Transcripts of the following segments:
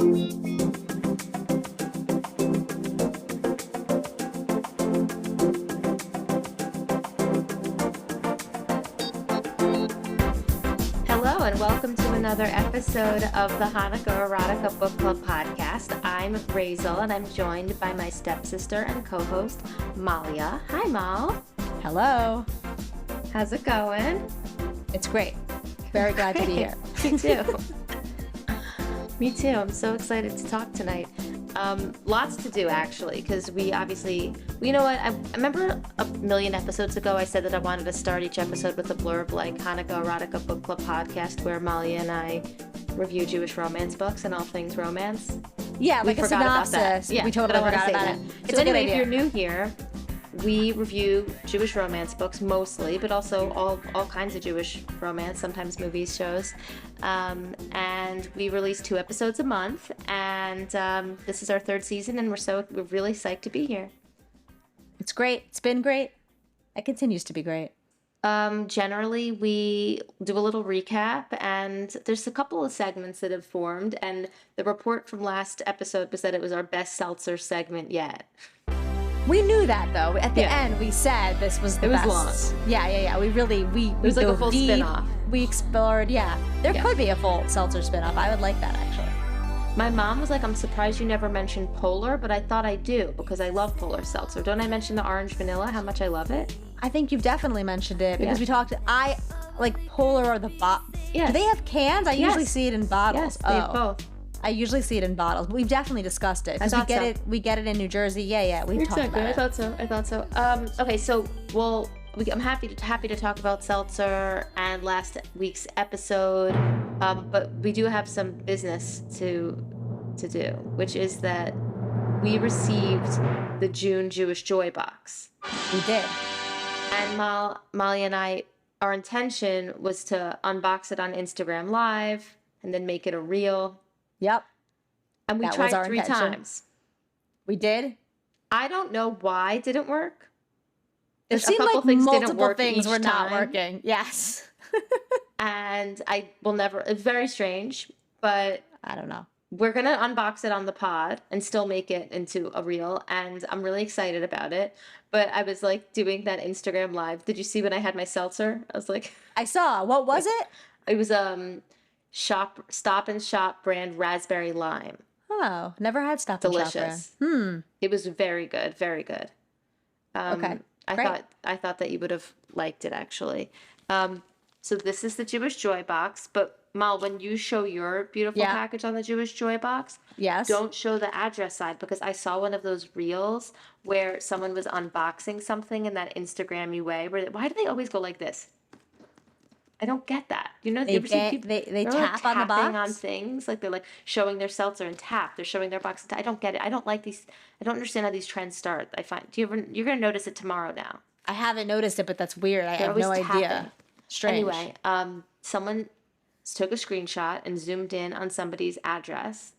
Hello and welcome to another episode of the Hanukkah Erotica Book Club podcast. I'm Raizel and I'm joined by my stepsister and co-host, Malya. Hi, Mal. Hello. How's it going? It's great. Very glad to be here. Me too. Me too. I'm so excited to talk tonight. Lots to do, actually, because we you know what? I remember a million episodes ago I said that I wanted to start each episode with a blurb like Hanukkah Erotica Book Club podcast, where Malya and I review Jewish romance books and all things romance. Yeah, like a synopsis. Yeah, we totally forgot about it. It's so anyway, if you're new here, we review Jewish romance books mostly, but also all kinds of Jewish romance, sometimes movies, shows. And we release 2 episodes a month, and this is our 3rd season, and we're really psyched to be here. It's great. It's been great. It continues to be great. Generally, we do a little recap, and there's a couple of segments that have formed, and the report from last episode was that it was our best Seltzer segment yet. We knew that, though. At the end, we said this was the best. It was long. Yeah. It was like a full spin-off. We explored, There could be a full Seltzer spin-off. I would like that, actually. My mom was like, I'm surprised you never mentioned Polar, but I thought I do, because I love Polar Seltzer. Don't I mention the orange vanilla, how much I love it? I think you've definitely mentioned it, because we talked, I like Polar or the Yes. Do they have cans? I usually see it in bottles. Yes, they have both. I usually see it in bottles. We've definitely discussed it. Because we get it in New Jersey. Yeah. We've talked about it. I thought so. Okay, so I'm happy to talk about Seltzer and last week's episode, but we do have some business to do, which is that we received the June Jewish Joy box. We did. And Malya and I, our intention was to unbox it on Instagram Live and then make it a reel. Yep. And we tried 3 times. We did? I don't know why it didn't work. It seemed like multiple things were not working. Yes. And I will never, it's very strange, but I don't know. We're going to unbox it on the pod and still make it into a reel. And I'm really excited about it. But I was like doing that Instagram Live. Did you see when I had my seltzer? I was like, I saw. What was it? It was Stop and Shop brand raspberry lime. Oh, never had Stop and Shop brand. Delicious. It was very good, very good. Okay, great. I thought that you would have liked it, actually. So this is the Jewish Joy box, but Mal, when you show your beautiful package on the Jewish Joy box, don't show the address side, because I saw one of those reels where someone was unboxing something in that Instagram-y way. Why do they always go like this? I don't get that. You know, they like tap on the box on things, like they're like showing their seltzer and tap. They're showing their box. I don't get it. I don't like these. I don't understand how these trends start. You're gonna notice it tomorrow now. I haven't noticed it, but that's weird. I have no idea. Strange. Anyway, someone took a screenshot and zoomed in on somebody's address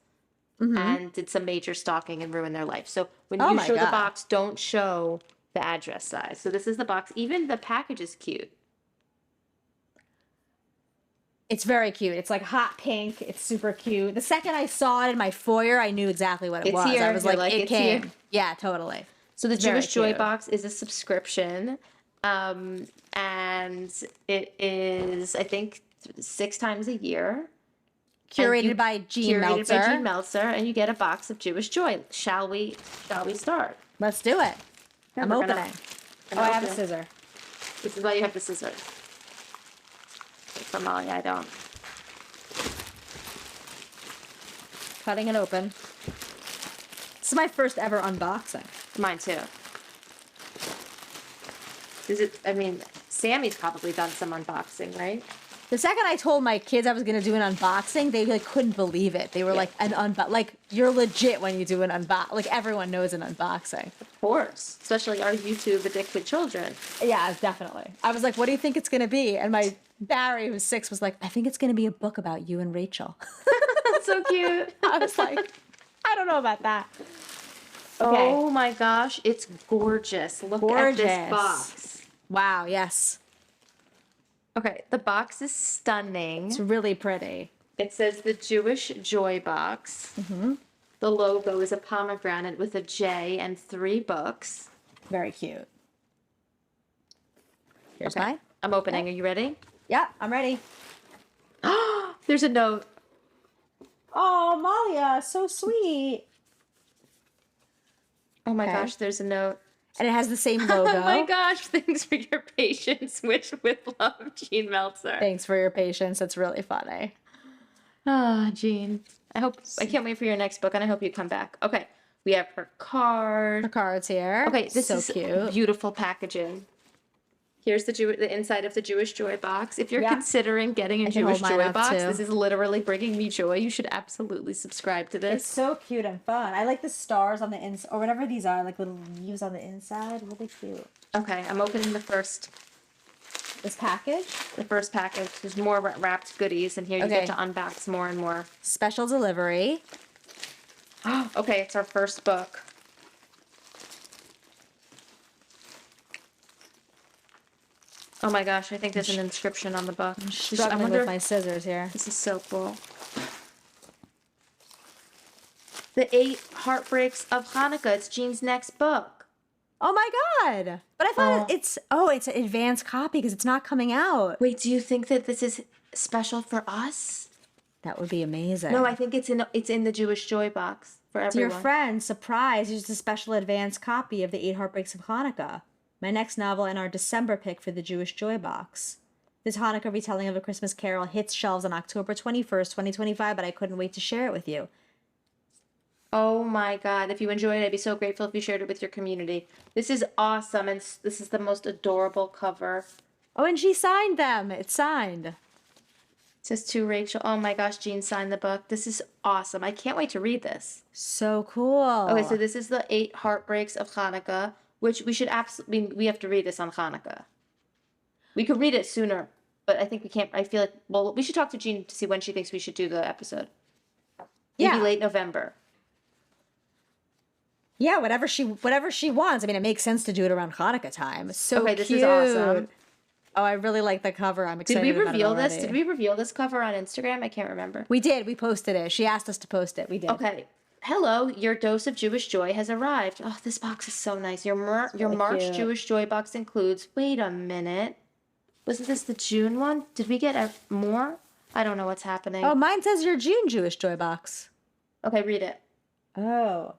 and did some major stalking and ruined their life. So when you show the box, don't show the address size. So this is the box. Even the package is cute. It's very cute. It's like hot pink. It's super cute. The second I saw it in my foyer, I knew exactly what it was. Here. I was like, it came. Here. Yeah, totally. So the Jewish Joy box is a subscription. And it is, I think, 6 times a year. Curated by Jean Meltzer. And you get a box of Jewish Joy. Shall we start? Let's do it. Yeah, I'm opening. I have a scissor. This is why you have the scissors. For Malya, I don't. Cutting it open. This is my first ever unboxing. Mine too. Sammy's probably done some unboxing, right? The second I told my kids I was going to do an unboxing, they like couldn't believe it. They were like, like, you're legit when you do an unbox. Like, everyone knows an unboxing. Of course. Especially our YouTube addicted children. Yeah, definitely. I was like, what do you think it's going to be? And my Barry, who's 6, was like, I think it's going to be a book about you and Rachel. That's so cute. I was like, I don't know about that. Okay. Oh my gosh, it's gorgeous. Look at this box. Wow, yes. Okay, the box is stunning. It's really pretty. It says the Jewish Joy Box. Mm-hmm. The logo is a pomegranate with a J and 3 books. Very cute. Here's Okay. mine. I'm opening. Are you ready? Yeah, I'm ready. There's a note. Oh, Malya, so sweet. Oh my Okay. gosh, there's a note. And it has the same logo. Oh my gosh, thanks for your patience. Wish with love, Jean Meltzer. Thanks for your patience. That's really funny. Ah, Jean. I can't wait for your next book, and I hope you come back. Okay, we have her card. Her card's here. Okay, this so is cute. Beautiful packaging. Here's the inside of the Jewish Joy Box. If you're considering getting a Jewish Joy Box, this is literally bringing me joy. You should absolutely subscribe to this. It's so cute and fun. I like the stars on the inside, or whatever these are, like little leaves on the inside. Really cute. Okay, I'm opening This package. the first package. There's more wrapped goodies, and here you get to unbox more and more. Special delivery. Okay, it's our first book. Oh my gosh, I think there's an inscription on the book. I'm struggling with my scissors here. This is so cool. The 8 Heartbreaks of Hanukkah. It's Jean's next book. Oh my god! But I thought it's an advanced copy because it's not coming out. Wait, do you think that this is special for us? That would be amazing. No, I think it's in the Jewish Joy Box for everyone. Dear friend, surprise! Here's a special advanced copy of the 8 Heartbreaks of Hanukkah. My next novel and our December pick for the Jewish Joy Box. This Hanukkah retelling of A Christmas Carol hits shelves on October 21st, 2025, but I couldn't wait to share it with you. Oh my god, if you enjoyed it, I'd be so grateful if you shared it with your community. This is awesome, and this is the most adorable cover. Oh, and she signed them. It's signed. It says to Rachel. Oh my gosh, Jean signed the book. This is awesome. I can't wait to read this. So cool. Okay, so this is the 8 Heartbreaks of Hanukkah, which we should we have to read this on Hanukkah. We could read it sooner, but I think we can't. I feel like, well, we should talk to Jean to see when she thinks we should do the episode. Maybe late November. Yeah, whatever she wants. I mean, it makes sense to do it around Hanukkah time. So okay, this cute. is awesome. Oh, I really like the cover. I'm excited. Did we reveal about it this? Did we reveal this cover on Instagram? I can't remember. We did. We posted it. She asked us to post it. We did. Okay. Hello, your dose of Jewish joy has arrived. Oh, this box is so nice. Your March cute. Jewish Joy box includes. Wait a minute. Wasn't this the June one? Did we get more? I don't know what's happening. Oh, mine says your June Jewish Joy box. Okay, read it. Oh,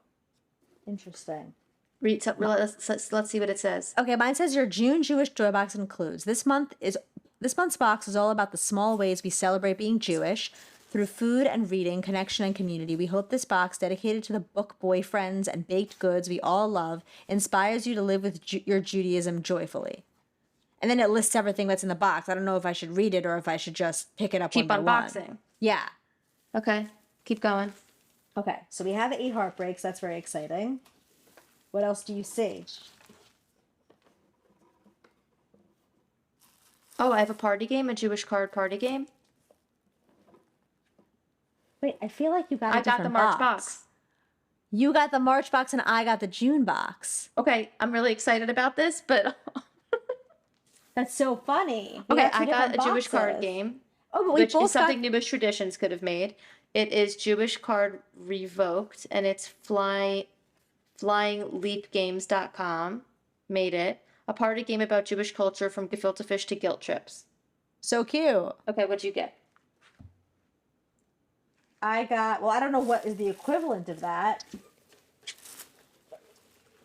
interesting. Read. Let's see what it says. Okay, mine says your June Jewish Joy box includes. This month's box is all about the small ways we celebrate being Jewish. Through food and reading, connection, and community, we hope this box, dedicated to the book boyfriends and baked goods we all love, inspires you to live with your Judaism joyfully. And then it lists everything that's in the box. I don't know if I should read it or if I should just pick it up Keep one by unboxing. one. Yeah. Okay, keep going. Okay, so we have 8 Heartbreaks. That's very exciting. What else do you see? Oh, I have a party game, a Jewish card party game. Wait, I feel like you got a different box. I got the March box. You got the March box and I got the June box. Okay, I'm really excited about this, but... That's so funny. Okay, I got a Jewish card game. Oh, but we which both is something Jewish Traditions could have made. It is Jewish Card Revoked, and it's flyingleapgames.com made it. A party game about Jewish culture from gefilte fish to guilt trips. So cute. Okay, what'd you get? I don't know what is the equivalent of that.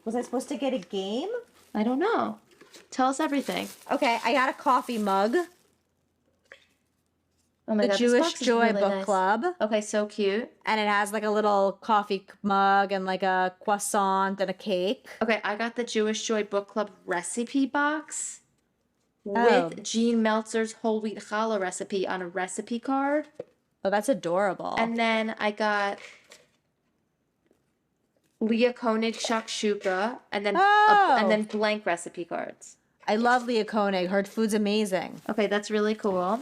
Was I supposed to get a game? I don't know. Tell us everything. Okay, I got a coffee mug. Oh my the God, Jewish Joy really Book nice. Club. Okay, so cute. And it has like a little coffee mug and like a croissant and a cake. Okay, I got the Jewish Joy Book Club recipe box Oh. with Jean Meltzer's whole wheat challah recipe on a recipe card. Oh, that's adorable. And then I got Leah Koenig shakshuka and then blank recipe cards. I love Leah Koenig. Her food's amazing. Okay, that's really cool.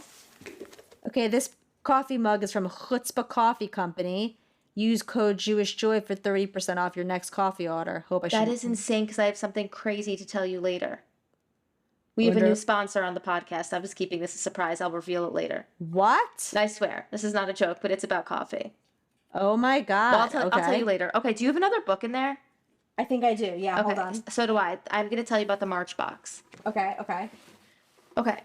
Okay, this coffee mug is from Chutzpah Coffee Company. Use code JewishJoy for 30% off your next coffee order. That is insane because I have something crazy to tell you later. We have a new sponsor on the podcast. I was keeping this a surprise. I'll reveal it later. What? I swear. This is not a joke, but it's about coffee. Oh my God. Well, I'll tell you later. Okay, do you have another book in there? I think I do. Yeah, okay. Hold on. So do I. I'm going to tell you about the March box. Okay. Okay.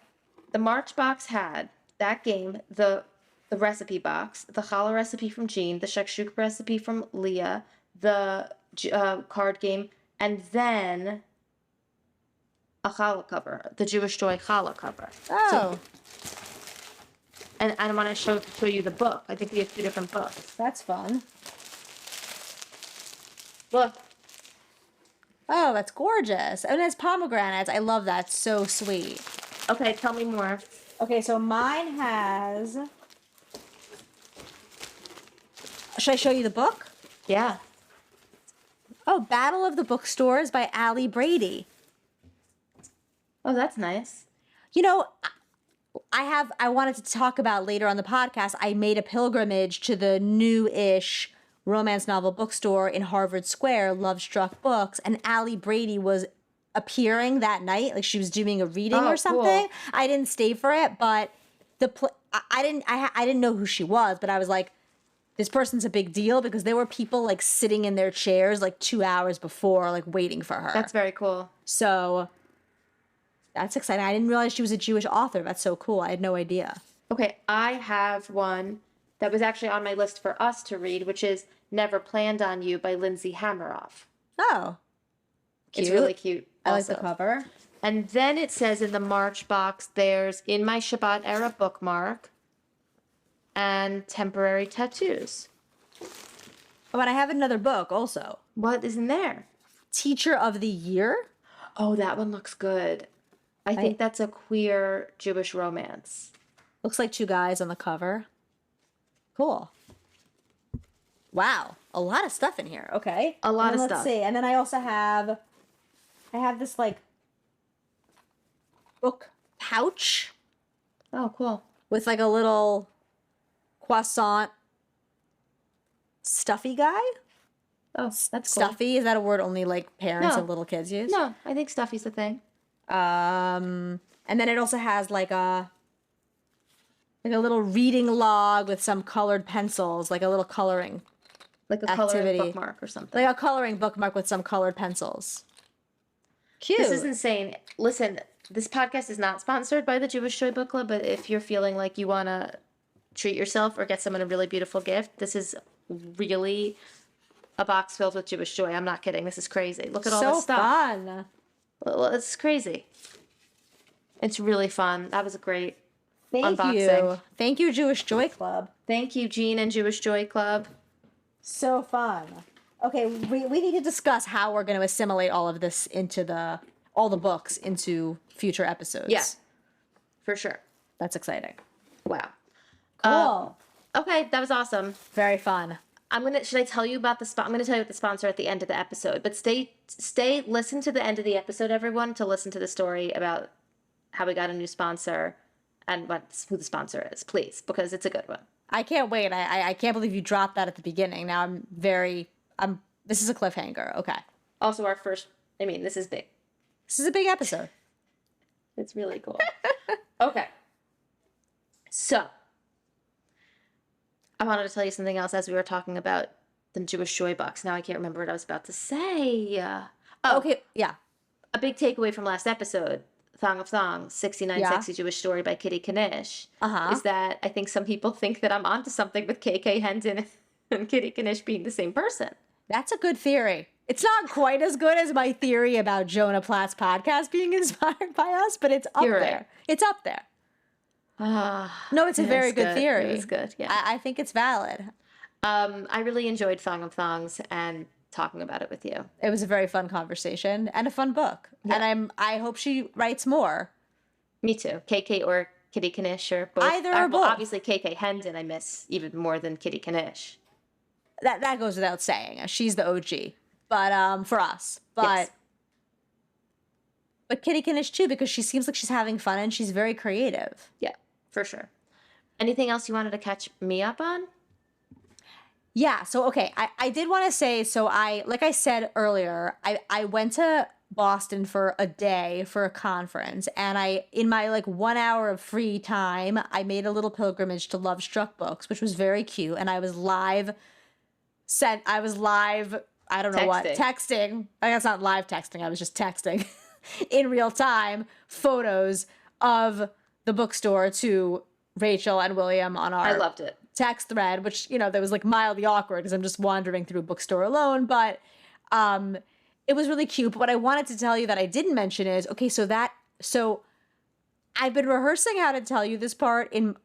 The March box had that game, the recipe box, the challah recipe from Jean, the shakshuka recipe from Leah, the card game, and then a challah cover, the Jewish Joy challah cover. Oh. And I want to show you the book. I think we have 2 different books. That's fun. Look. Oh, that's gorgeous. And it's pomegranates. I love that. So sweet. Okay, tell me more. Okay, so mine has... Should I show you the book? Yeah. Oh, Battle of the Bookstores by Allie Brady. Oh, that's nice. You know, I wanted to talk about later on the podcast, I made a pilgrimage to the new-ish romance novel bookstore in Harvard Square, Love Struck Books, and Allie Brady was appearing that night, like she was doing a reading or something. Cool. I didn't stay for it, but I didn't know who she was, but I was like, this person's a big deal because there were people like sitting in their chairs like 2 hours before, like waiting for her. That's very cool. So that's exciting. I didn't realize she was a Jewish author. That's so cool. I had no idea. Okay, I have one that was actually on my list for us to read, which is Never Planned on You by Lindsay Hammeroff. Oh, cute. It's really cute. I like the cover. And then it says in the March box, there's In My Shabbat Era Bookmark and Temporary Tattoos. Oh, and I have another book also. What is in there? Teacher of the Year. Oh, that one looks good. I think that's a queer Jewish romance. Looks like 2 guys on the cover. Cool. Wow. A lot of stuff in here. Okay. A lot of stuff. Let's see. And then I also have this like book pouch. Oh, cool. With like a little croissant stuffy guy. Oh, that's cool. Stuffy, is that a word only like parents and little kids use? No, I think stuffy's the thing. And then it also has like a little reading log with some colored pencils, like a little coloring. Like a coloring bookmark or something. Like a coloring bookmark with some colored pencils. Cute. This is insane. Listen, this podcast is not sponsored by the Jewish Joy Book Club, but if you're feeling like you want to treat yourself or get someone a really beautiful gift, this is really a box filled with Jewish joy. I'm not kidding. This is crazy. Look at all this stuff. So fun. Well, it's crazy. It's really fun. That was a great unboxing. You. Thank you, Jewish Joy Club. Thank you, Jean and Jewish Joy Club. So fun. Okay, we need to discuss how we're going to assimilate all of this into all the books into future episodes. Yeah, for sure. That's exciting. Wow. Cool. Okay, that was awesome. Very fun. Should I tell you about I'm going to tell you about the sponsor at the end of the episode, but listen to the end of the episode, everyone, to listen to the story about how we got a new sponsor and who the sponsor is, please, because it's a good one. I can't wait. I can't believe you dropped that at the beginning. Now this is a cliffhanger. Okay. Also this is big. This is a big episode. It's really cool. Okay. So, I wanted to tell you something else as we were talking about the Jewish Joy Box. Now I can't remember what I was about to say. Okay, yeah. A big takeaway from last episode, Thong of Thongs, 69 Sexy Jewish Story by Kitty Kanish, is that I think some people think that I'm onto something with KK Hendon and Kitty Kanish being the same person. That's a good theory. It's not quite as good as my theory about Jonah Platt's podcast being inspired by us, but it's up there. Right. It's up there. No, it's a very good theory. It's good, yeah. I think it's valid. I really enjoyed Thong of Thongs and talking about it with you. It was a very fun conversation and a fun book. Yeah. And I hope she writes more. Me too. KK or Kitty Kanish or both. Either or both. Obviously, KK Hendon I miss even more than Kitty Kanish. That goes without saying. She's the OG. But for us. But Kitty Kanish too, because she seems like she's having fun and she's very creative. Yeah, for sure. Anything else you wanted to catch me up on? Yeah, so okay, I did want to say, like I said earlier, I went to Boston for a day for a conference, and I, in my like 1 hour of free time, I made a little pilgrimage to Love Struck Books, which was very cute, and I was live I don't know what, Texting. texting. That's not live texting, I was just texting in real time photos of the bookstore to Rachel and William on our I loved it. text thread, which, that was like mildly awkward because I'm just wandering through a bookstore alone, but it was really cute. But what I wanted to tell you that I didn't mention is, okay, so I've been rehearsing how to tell you this part in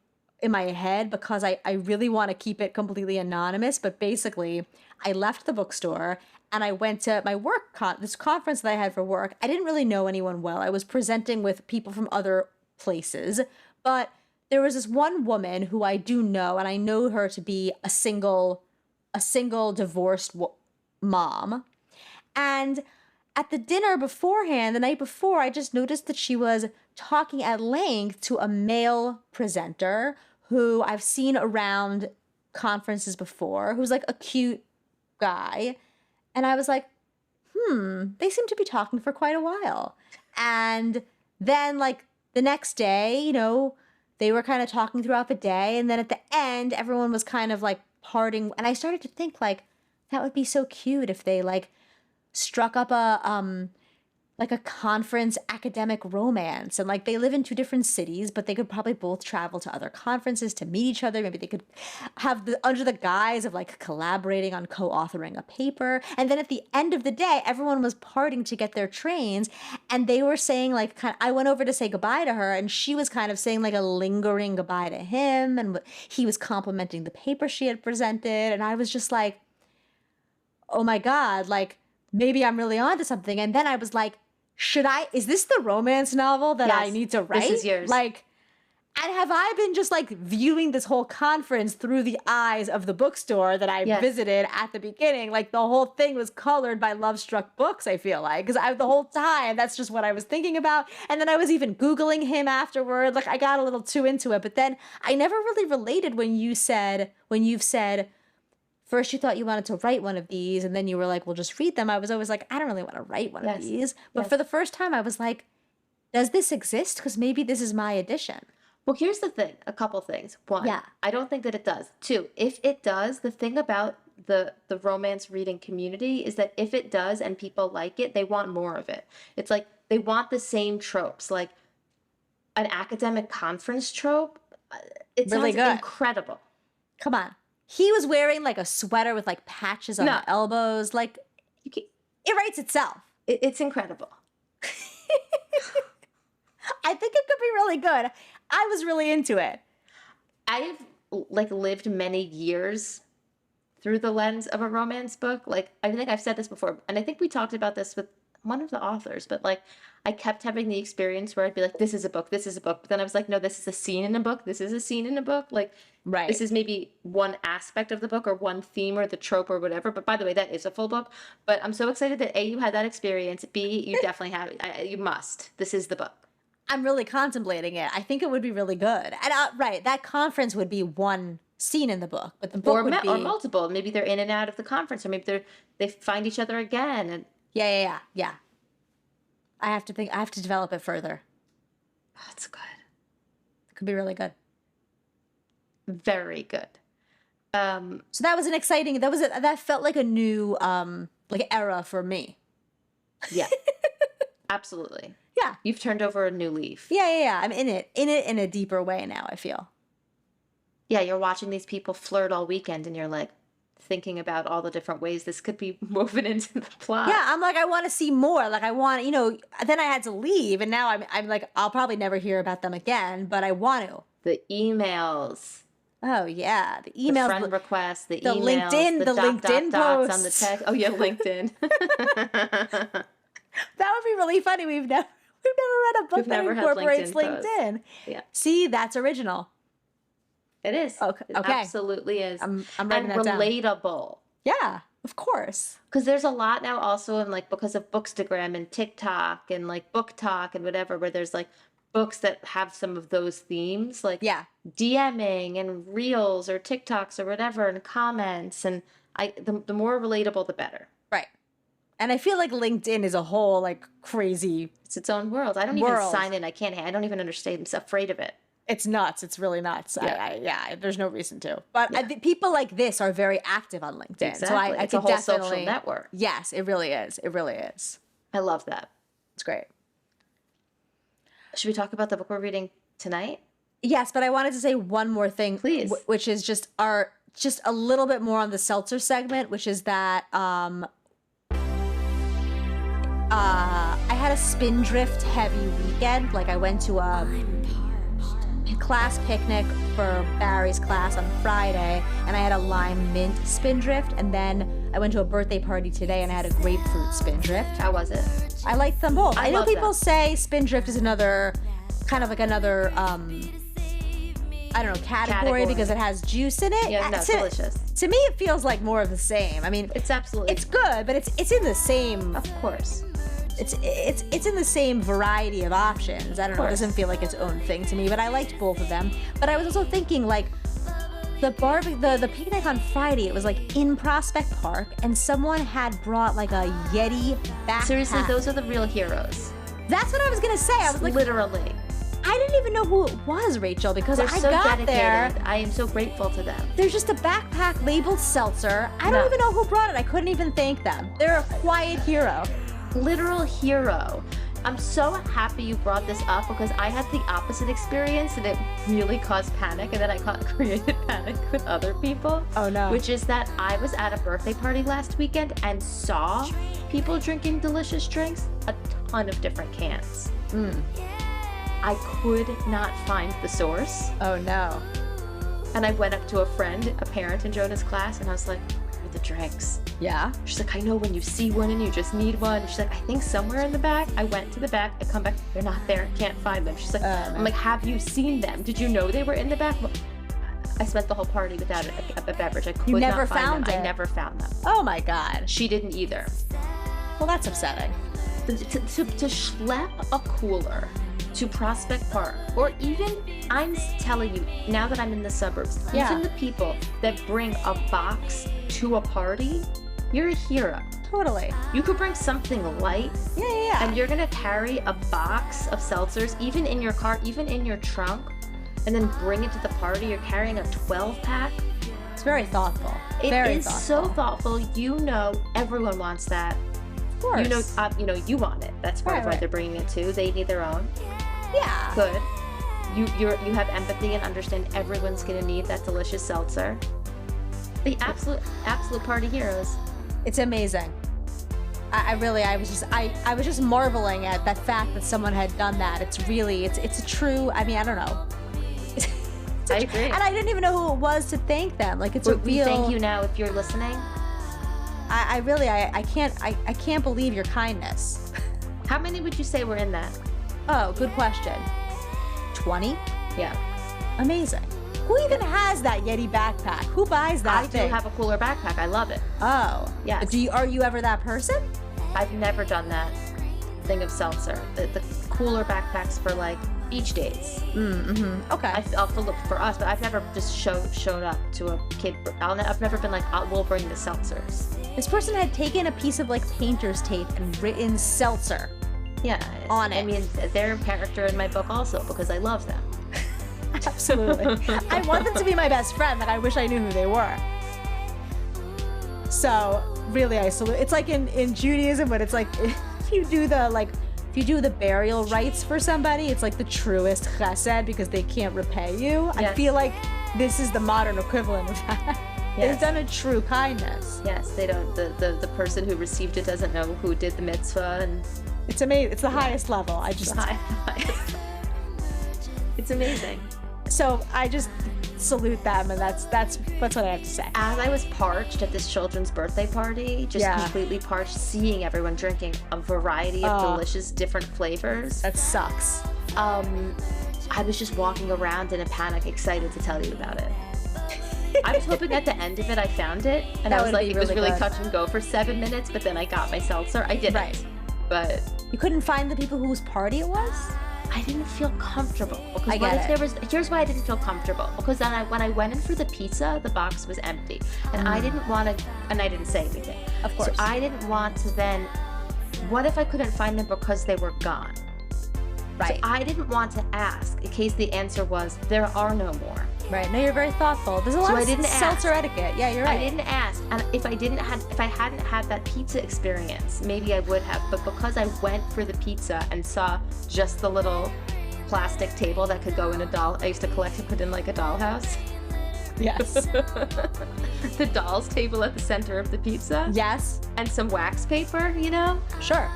my head because I really want to keep it completely anonymous. But basically, I left the bookstore and I went to my work this conference that I had for work. I didn't really know anyone well. I was presenting with people from other places, but there was this one woman who I do know, and I know her to be a single divorced mom. And at the dinner beforehand, the night before, I just noticed that she was talking at length to a male presenter who I've seen around conferences before, who's like a cute guy. And I was like, they seem to be talking for quite a while. And then like the next day, they were kind of talking throughout the day. And then at the end, everyone was kind of like parting. And I started to think like, that would be so cute if they like struck up a conference academic romance, and like they live in two different cities, but they could probably both travel to other conferences to meet each other. Maybe they could have under the guise of like collaborating on co-authoring a paper. And then at the end of the day, everyone was parting to get their trains, and they were saying like I went over to say goodbye to her, and she was kind of saying like a lingering goodbye to him, and he was complimenting the paper she had presented, and I was just like, oh my God, like maybe I'm really onto something. And then I was like, is this the romance novel that I need to write? This is yours. Like, and have I been just like viewing this whole conference through the eyes of the bookstore that I visited at the beginning? Like the whole thing was colored by Love Struck Books, I feel like, because the whole time that's just what I was thinking about. And then I was even Googling him afterward. Like I got a little too into it, but then I never really related when you've said, first you thought you wanted to write one of these, and then you were like, well, just read them. I was always like, I don't really want to write one of these. But for the first time, I was like, does this exist? Because maybe this is my edition. Well, here's the thing. A couple things. One, I don't think that it does. Two, if it does, the thing about the romance reading community is that if it does and people like it, they want more of it. It's like they want the same tropes. Like an academic conference trope, it really sounds good. Incredible. Come on. He was wearing like a sweater with like patches on the elbows. Like, it writes itself. It's incredible. I think it could be really good. I was really into it. I've like lived many years through the lens of a romance book. Like, I think I've said this before, and I think we talked about this with one of the authors, but like I kept having the experience where I'd be like, this is a book. But then I was like, no, this is a scene in a book. This is a scene in a book. Like, this is maybe one aspect of the book or one theme or the trope or whatever. But by the way, that is a full book. But I'm so excited that A, you had that experience. B, you definitely have it. You must. This is the book. I'm really contemplating it. I think it would be really good. And that conference would be one scene in the book, but the book would be... Or multiple. Maybe they're in and out of the conference, or maybe they find each other again. And Yeah. I have to develop it further. That's good. It could be really good. Very good. So that was that felt like a new like era for me. Yeah. Absolutely. Yeah. You've turned over a new leaf. Yeah. I'm in it in a deeper way now, I feel. Yeah, you're watching these people flirt all weekend and you're like thinking about all the different ways this could be woven into the plot. Yeah, I'm like, I want to see more. Like I want, then I had to leave, and now I'm like, I'll probably never hear about them again, but I want to. The emails. Oh yeah, the emails, the friend requests, the emails, LinkedIn, the LinkedIn dots posts on the text. Oh yeah, LinkedIn. That would be really funny. We've never read a book that incorporates LinkedIn. Yeah. See, that's original. It is. Okay. It absolutely is. I'm writing that down. Relatable. Yeah, of course. Because there's a lot now also in like, because of Bookstagram and TikTok and like Book Talk and whatever, where there's like books that have some of those themes, like DMing and reels or TikToks or whatever, and comments. And the more relatable, the better. Right. And I feel like LinkedIn is a whole like crazy. It's its own world. I don't even sign in. I can't. I don't even understand. I'm so afraid of it. It's nuts. It's really nuts. Yeah. There's no reason to. But I think people like this are very active on LinkedIn. Exactly. So I it's a whole social network. Yes, it really is. It really is. I love that. It's great. Should we talk about the book we're reading tonight? Yes, but I wanted to say one more thing, please, which is just a little bit more on the seltzer segment, which is that I had a spindrift heavy weekend. Like I went to a class picnic for Barry's class on Friday, and I had a lime mint spindrift, and then I went to a birthday party today and I had a grapefruit spindrift. How was it? I liked them both. I know people that. say spindrift is another kind of like another I don't know, category because it has juice in it. Yeah, no, it's delicious. To me, it feels like more of the same. I mean, it's good, but it's in the same. Of course. It's in the same variety of options. I don't know. It doesn't feel like its own thing to me, but I liked both of them. But I was also thinking like the picnic on Friday. It was like in Prospect Park, and someone had brought like a Yeti backpack. Seriously, those are the real heroes. That's what I was gonna say. I was like, literally. I didn't even know who it was, Rachel, because They're so got dedicated. there. I am so grateful to them. There's just a backpack labeled Seltzer. I don't even know who brought it. I couldn't even thank them. They're a quiet hero. Literal hero. I'm so happy you brought this up because I had the opposite experience and it really caused panic, and then I created panic with other people. Oh no. Which is that I was at a birthday party last weekend and saw people drinking delicious drinks, a ton of different cans. I could not find the source. Oh no. And I went up to a friend, a parent in Jonah's class, and I was like, where are the drinks? Yeah. She's like, I know when you see one and you just need one. She's like, I think somewhere in the back. I went to the back, I come back, they're not there, can't find them. She's like, I'm like, have you seen them? Did you know they were in the back? I spent the whole party without a beverage. I could not find them. I never found them. Oh my God. She didn't either. Well, that's upsetting. To schlep a cooler to Prospect Park, or even, I'm telling you, now that I'm in the suburbs, even the people that bring a box to a party, you're a hero. Totally. You could bring something light. Yeah. And you're gonna carry a box of seltzers, even in your car, even in your trunk, and then bring it to the party. You're carrying a 12-pack. It's very thoughtful. It is so thoughtful. You know, everyone wants that. Of course. You know, you want it. That's part of why they're bringing it too. They need their own. Yeah. Good. You have empathy and understand everyone's gonna need that delicious seltzer. The absolute party heroes. It's amazing. I was just marveling at that fact that someone had done that. It's a true. I mean, I don't know. I agree. And I didn't even know who it was to thank them. Like it's a real. We thank you now if you're listening. I can't believe your kindness. How many would you say were in that? Oh, good question. 20? Yeah. Amazing. Who even has that Yeti backpack? Who buys that thing? I do have a cooler backpack. I love it. Oh. Yes. Are you ever that person? I've never done that thing of seltzer. The cooler backpacks for like beach days. Okay. I'll fill up for us, but I've never just showed up to a kid. I've never been like, we'll bring the seltzers. This person had taken a piece of like painter's tape and written seltzer. Yeah. On it. I mean, they're a character in my book also because I love them. Absolutely. I want them to be my best friend, but I wish I knew who they were. So really, I salute. It's like in Judaism, but it's like if you do the burial rites for somebody, it's like the truest chesed because they can't repay you. Yes. I feel like this is the modern equivalent of that. Yes. They've done a true kindness. Yes, they don't. The person who received it doesn't know who did the mitzvah, and it's amazing. It's the highest level. It's amazing. So I just salute them, and that's what I have to say. As I was parched at this children's birthday party, completely parched, seeing everyone drinking a variety of delicious different flavors. That sucks. I was just walking around in a panic, excited to tell you about it. I was hoping at the end of it I found it, and I was like, it was really touch and go for 7 minutes, but then I got my seltzer. I didn't. Right. But you couldn't find the people whose party it was? I didn't feel comfortable. Because here's why I didn't feel comfortable. Because then when I went in for the pizza, the box was empty. And I didn't want to, and I didn't say anything. Of course. So I didn't want to then, what if I couldn't find them because they were gone? Right. So I didn't want to ask in case the answer was, there are no more. Right. No, you're very thoughtful. There's a lot of seltzer etiquette. Yeah, you're right. I didn't ask. And if I hadn't had that pizza experience, maybe I would have. But because I went for the pizza and saw just the little plastic table that could go in a doll, I used to collect and put in like a dollhouse. Yes. The doll's table at the center of the pizza. Yes. And some wax paper, Sure.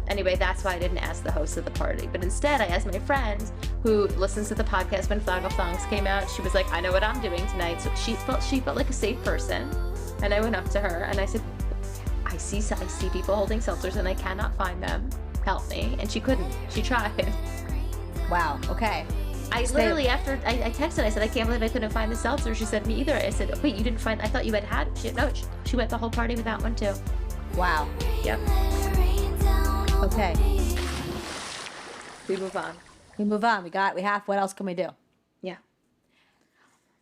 Anyway, that's why I didn't ask the host of the party. But instead, I asked my friend who listens to the podcast when Flag of Thongs came out. She was like, I know what I'm doing tonight. So she felt like a safe person. And I went up to her and I said, I see people holding seltzers and I cannot find them. Help me. And she couldn't. She tried. Wow. Okay. Literally, after I texted, I said, I can't believe I couldn't find the seltzer. She said, me either. I said, wait, you didn't find, I thought you had she went the whole party without one too. Wow. Yep. Okay. We move on. What else can we do? Yeah.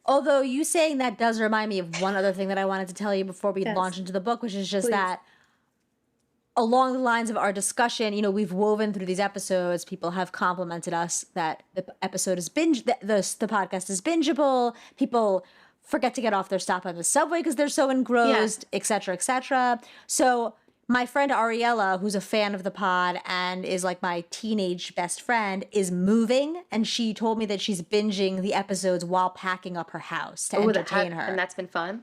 Although you saying that does remind me of one other thing that I wanted to tell you before we launch into the book, which is just that along the lines of our discussion, we've woven through these episodes, people have complimented us that the episode is the podcast is bingeable. People forget to get off their stop on the subway because they're so engrossed, et cetera, et cetera. So my friend Ariella, who's a fan of the pod and is like my teenage best friend, is moving, and she told me that she's binging the episodes while packing up her house to entertain her. And that's been fun?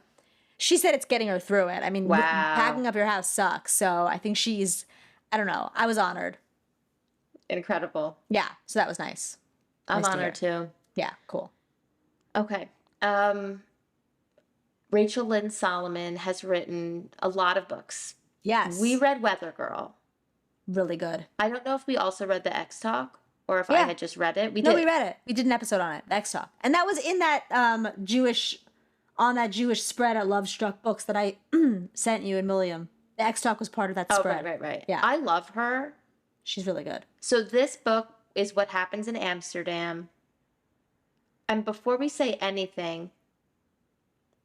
She said it's getting her through it. I mean, packing up your house sucks. So I think I don't know. I was honored. Incredible. Yeah. So that was nice. I'm honored too. Yeah. Cool. Okay. Rachel Lynn Solomon has written a lot of books. Yes. We read Weather Girl. Really good. I don't know if we also read the X Talk or if I had just read it. We read it. We did an episode on it, the X Talk. And that was in that Jewish spread at Love Struck Books that I sent you and William. The X Talk was part of that spread. Right. Yeah. I love her. She's really good. So this book is What Happens in Amsterdam. And before we say anything,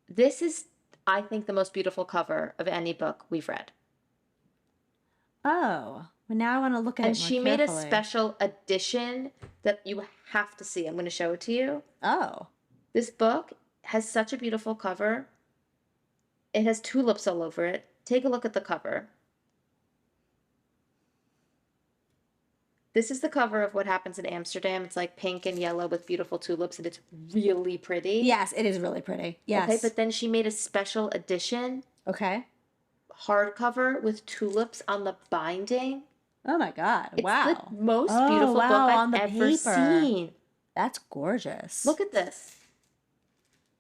this is, I think, the most beautiful cover of any book we've read. Oh, well, now I want to look at it more carefully. And she made a special edition that you have to see. I'm going to show it to you. Oh. This book has such a beautiful cover. It has tulips all over it. Take a look at the cover. This is the cover of What Happens in Amsterdam. It's like pink and yellow with beautiful tulips, and it's really pretty. Yes, it is really pretty. Yes. Okay, but then she made a special edition. Okay. Hardcover with tulips on the binding. Oh my God. It's wow. the most beautiful book I've ever seen. That's gorgeous. Look at this.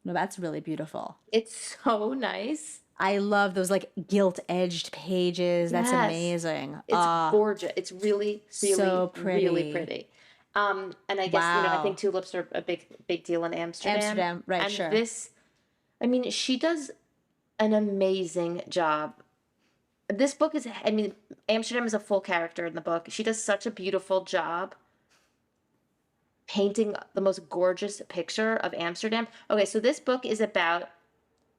No, that's really beautiful. It's so nice. I love those like gilt-edged pages. That's amazing. It's gorgeous. It's really, really, so pretty. really pretty. And I guess, I think tulips are a big deal in Amsterdam. Right, and sure. This, she does an amazing job. This book is, Amsterdam is a full character in the book. She does such a beautiful job painting the most gorgeous picture of Amsterdam. Okay, so this book is about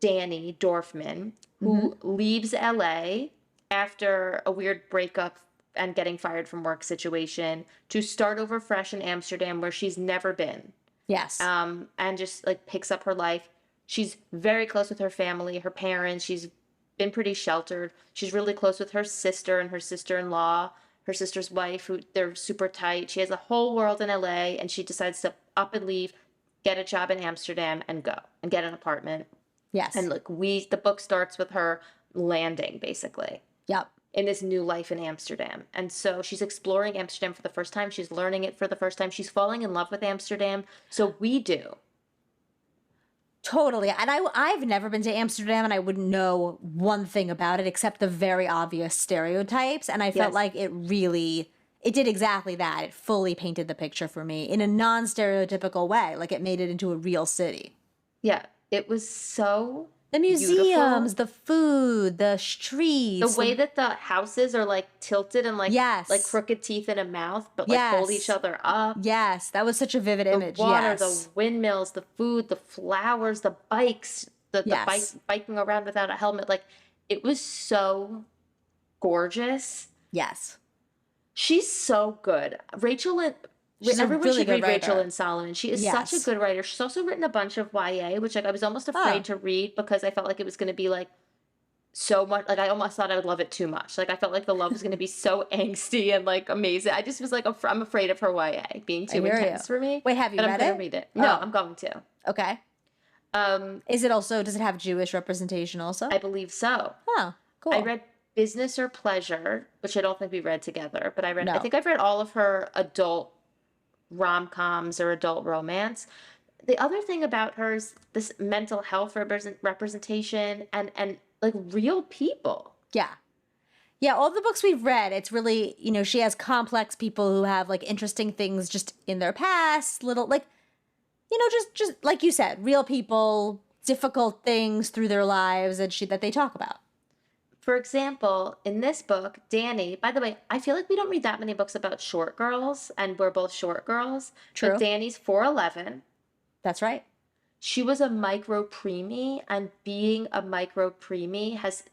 Danny Dorfman, who leaves LA after a weird breakup and getting fired from work situation to start over fresh in Amsterdam where she's never been. Yes. And just like picks up her life. She's very close with her family, her parents. She's been pretty sheltered. She's really close with her sister and her sister-in-law, her sister's wife, who they're super tight. She has a whole world in LA, and she decides to up and leave, get a job in Amsterdam, and go and get an apartment. Yes. And look, the book starts with her landing, basically. Yep. In this new life in Amsterdam. And so she's exploring Amsterdam for the first time. She's learning it for the first time. She's falling in love with Amsterdam. So we do. Totally. And I've never been to Amsterdam, and I wouldn't know one thing about it except the very obvious stereotypes. And I felt like it did exactly that. It fully painted the picture for me in a non-stereotypical way. Like it made it into a real city. Yeah. It was so the museums, the food, the streets. The way that the houses are like tilted and like crooked teeth and a mouth, but like hold each other up. Yes, that was such a vivid image. The water, the windmills, the food, the flowers, the bikes. the biking around without a helmet. Like, it was so gorgeous. Yes. She's so good. Everyone should read Rachel Lynn Solomon. She is such a good writer. She's also written a bunch of YA, which like I was almost afraid to read because I felt like it was going to be like so much. Like I almost thought I would love it too much. Like I felt like the love was going to be so angsty and like amazing. I just was like, I'm afraid of her YA being too intense for me. Wait, have you read it? I'm going to read it. No, I'm going to. Okay. Does it have Jewish representation also? I believe so. Oh, cool. I read Business or Pleasure, which I don't think we read together, but I think I've read all of her adult rom-coms or adult romance. The other thing about her is this mental health representation and like real people. Yeah. Yeah, all the books we've read, it's really, she has complex people who have like interesting things just in their past, little like, just like you said, real people, difficult things through their lives that they talk about. For example, in this book, Dani, by the way, I feel like we don't read that many books about short girls, and we're both short girls. True. But Dani's 4'11". That's right. She was a micro preemie, and being a micro preemie has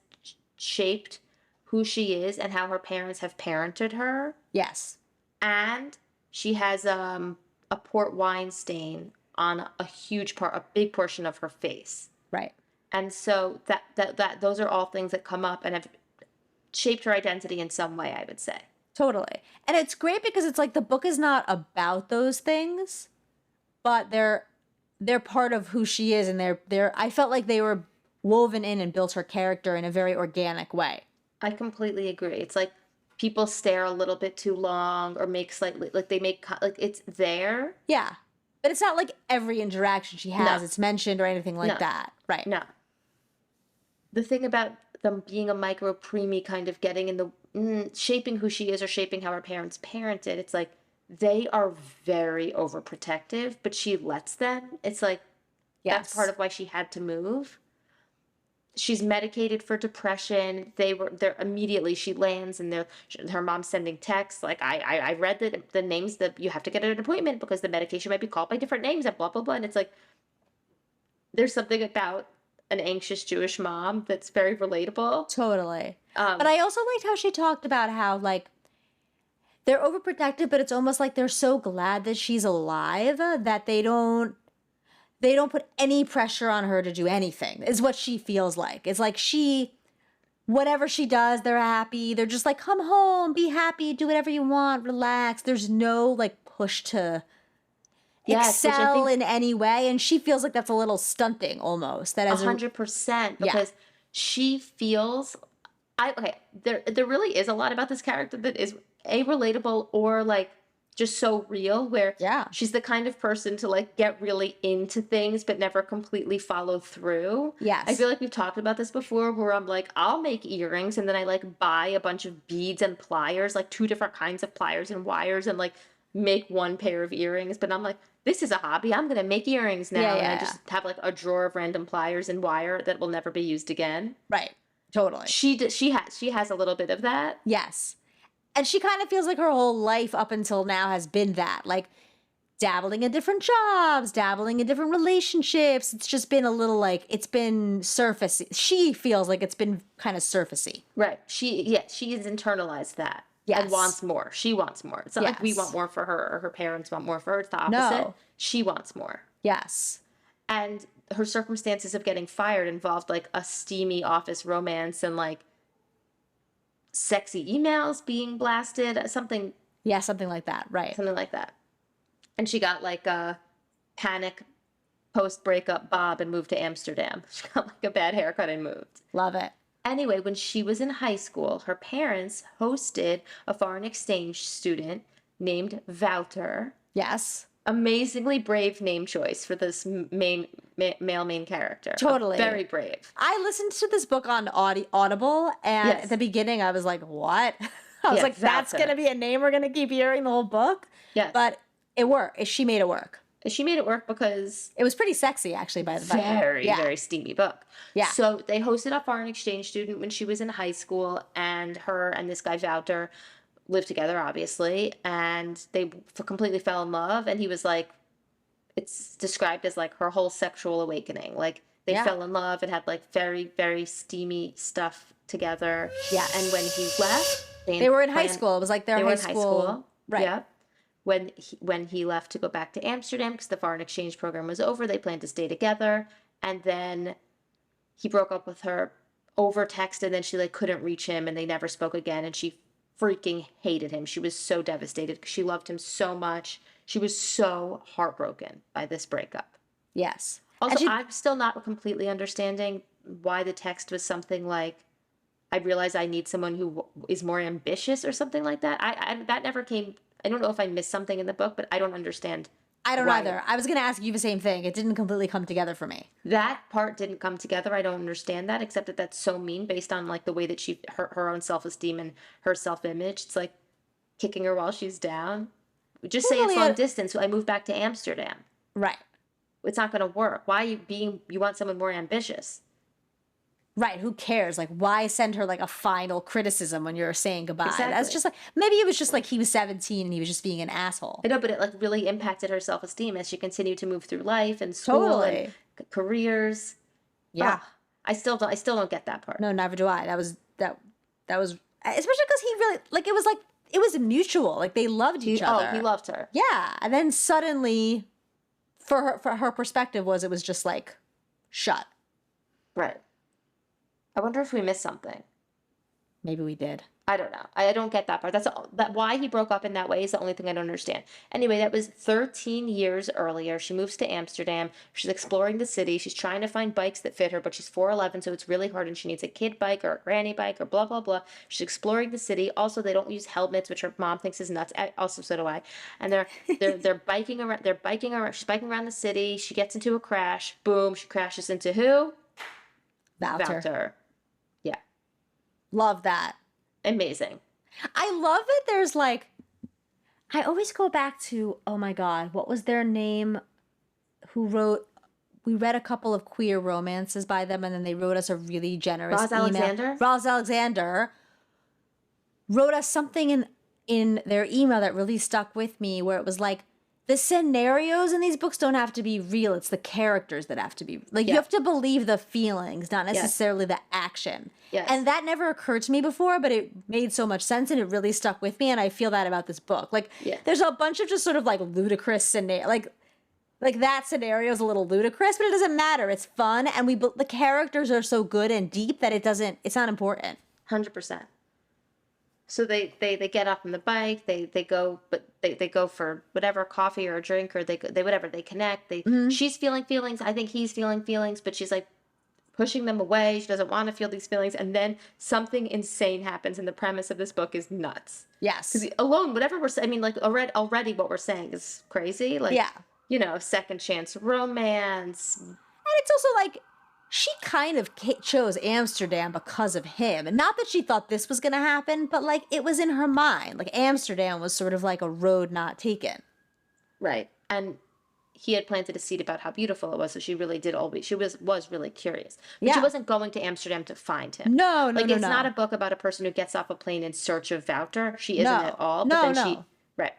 shaped who she is and how her parents have parented her. Yes. And she has a port wine stain on a big portion of her face. Right. And so that those are all things that come up and have shaped her identity in some way, I would say. Totally. And it's great because it's like the book is not about those things, but they're part of who she is, and I felt like they were woven in and built her character in a very organic way. I completely agree. It's like people stare a little bit too long or make slightly like it's there. Yeah. But it's not like every interaction she has, it's mentioned or anything like that. Right. No. The thing about them being a micro preemie, kind of getting in the shaping who she is or shaping how her parents parented, it's like they are very overprotective, but she lets them. It's like that's part of why she had to move. She's medicated for depression. They're immediately she lands and her mom's sending texts like I read the names that you have to get an appointment because the medication might be called by different names and blah blah blah, and it's like there's something about an anxious Jewish mom that's very relatable. Totally. But I also liked how she talked about how like they're overprotective, but it's almost like they're so glad that she's alive that they don't put any pressure on her to do anything, is what she feels like. It's like whatever she does, they're happy. They're just like, come home, be happy, do whatever you want, relax. There's no like push to excel in any way. And she feels like that's a little stunting almost. That as 100%, because she feels, there really is a lot about this character that is relatable or like, just so real, where she's the kind of person to like get really into things but never completely follow through. Yes. I feel like we've talked about this before where I'm like, I'll make earrings and then I like buy a bunch of beads and pliers, like 2 different kinds of pliers and wires, and like make one pair of earrings. But I'm like, this is a hobby. I'm going to make earrings now. And I just have like a drawer of random pliers and wire that will never be used again. Right. Totally. She has a little bit of that. Yes. And she kind of feels like her whole life up until now has been that, like dabbling in different jobs, dabbling in different relationships. It's just been a little like, it's been surfacey. She feels like it's been kind of surfacey. Right. She has internalized that. Yes. And wants more. She wants more. It's not like we want more for her or her parents want more for her. It's the opposite. No. She wants more. Yes. And her circumstances of getting fired involved like a steamy office romance and like sexy emails being blasted, something. Yeah, something like that. Right. Something like that. And she got like a panic post-breakup bob and moved to Amsterdam. She got like a bad haircut and moved. Love it. Anyway, when she was in high school, her parents hosted a foreign exchange student named Wouter. Yes. Amazingly brave name choice for this male main character. Totally. Very brave. I listened to this book on Audible, and at the beginning I was like, what? I was like, that's going to be a name we're going to keep hearing the whole book? Yes. But it worked. She made it work. She made it work because it was pretty sexy, actually, by the way. Very steamy book. Yeah. So they hosted a foreign exchange student when she was in high school, and her and this guy Wouter lived together, obviously, and they completely fell in love. And he was like, it's described as like her whole sexual awakening. Like They fell in love and had like very, very steamy stuff together. Yeah. And when he left, they were in high school. It was like their high school. Right. Yeah. When he left to go back to Amsterdam because the foreign exchange program was over, they planned to stay together. And then he broke up with her over text, and then she like couldn't reach him, and they never spoke again. And she freaking hated him. She was so devastated because she loved him so much. She was so heartbroken by this breakup. Yes. Also, I'm still not completely understanding why the text was something like, I realize I need someone who is more ambitious or something like that. I that never came. I don't know if I missed something in the book, but I don't understand. I don't either. I was going to ask you the same thing. It didn't completely come together for me. That part didn't come together. I don't understand that, except that that's so mean based on like the way that her own self-esteem and her self-image. It's like kicking her while she's down. Just say it's long distance. So I moved back to Amsterdam. Right. It's not going to work. Why you want someone more ambitious? Right. Who cares? Like, why send her like a final criticism when you're saying goodbye? Exactly. That's just like, maybe it was just like he was 17 and he was just being an asshole. I know, but it like really impacted her self-esteem as she continued to move through life and school and careers. Yeah. I still don't get that part. No, never do I. That was especially because he really like it was mutual. Like they loved each other. Oh, he loved her. Yeah. And then suddenly for her perspective it was just like shut. Right. I wonder if we missed something. Maybe we did. I don't know. I don't get that part. That why he broke up in that way is the only thing I don't understand. Anyway, that was 13 years earlier. She moves to Amsterdam. She's exploring the city. She's trying to find bikes that fit her, but she's 4'11", so it's really hard, and she needs a kid bike or a granny bike or blah, blah, blah. She's exploring the city. Also, they don't use helmets, which her mom thinks is nuts. Also, so do I. And they're biking around. They're biking around. She's biking around the city. She gets into a crash. Boom. She crashes into who? Wouter. Yeah. Love that. Amazing. I love it. There's like, I always go back to, oh my God, what was their name? We read a couple of queer romances by them, and then they wrote us a really generous email. Roz Alexander wrote us something in their email that really stuck with me, where it was like, the scenarios in these books don't have to be real. It's the characters that have to be like, you have to believe the feelings, not necessarily the action. Yes. And that never occurred to me before, but it made so much sense and it really stuck with me. And I feel that about this book. Like there's a bunch of just sort of like ludicrous scenario, like that scenario is a little ludicrous, but it doesn't matter. It's fun. And the characters are so good and deep that it's not important. 100%. So they get off on the bike, they go for whatever, coffee or a drink, or they whatever, they connect. She's feeling feelings, I think he's feeling feelings, but she's like pushing them away. She doesn't want to feel these feelings, and then something insane happens, and the premise of this book is nuts. Yes. Because alone, whatever like already what we're saying is crazy. Like, second chance romance. And it's also like, she kind of chose Amsterdam because of him. And not that she thought this was going to happen, but like it was in her mind. Like Amsterdam was sort of like a road not taken. Right. And he had planted a seed about how beautiful it was. So she really did she was really curious. But she wasn't going to Amsterdam to find him. No. It's not a book about a person who gets off a plane in search of Wouter. She isn't at all. Right.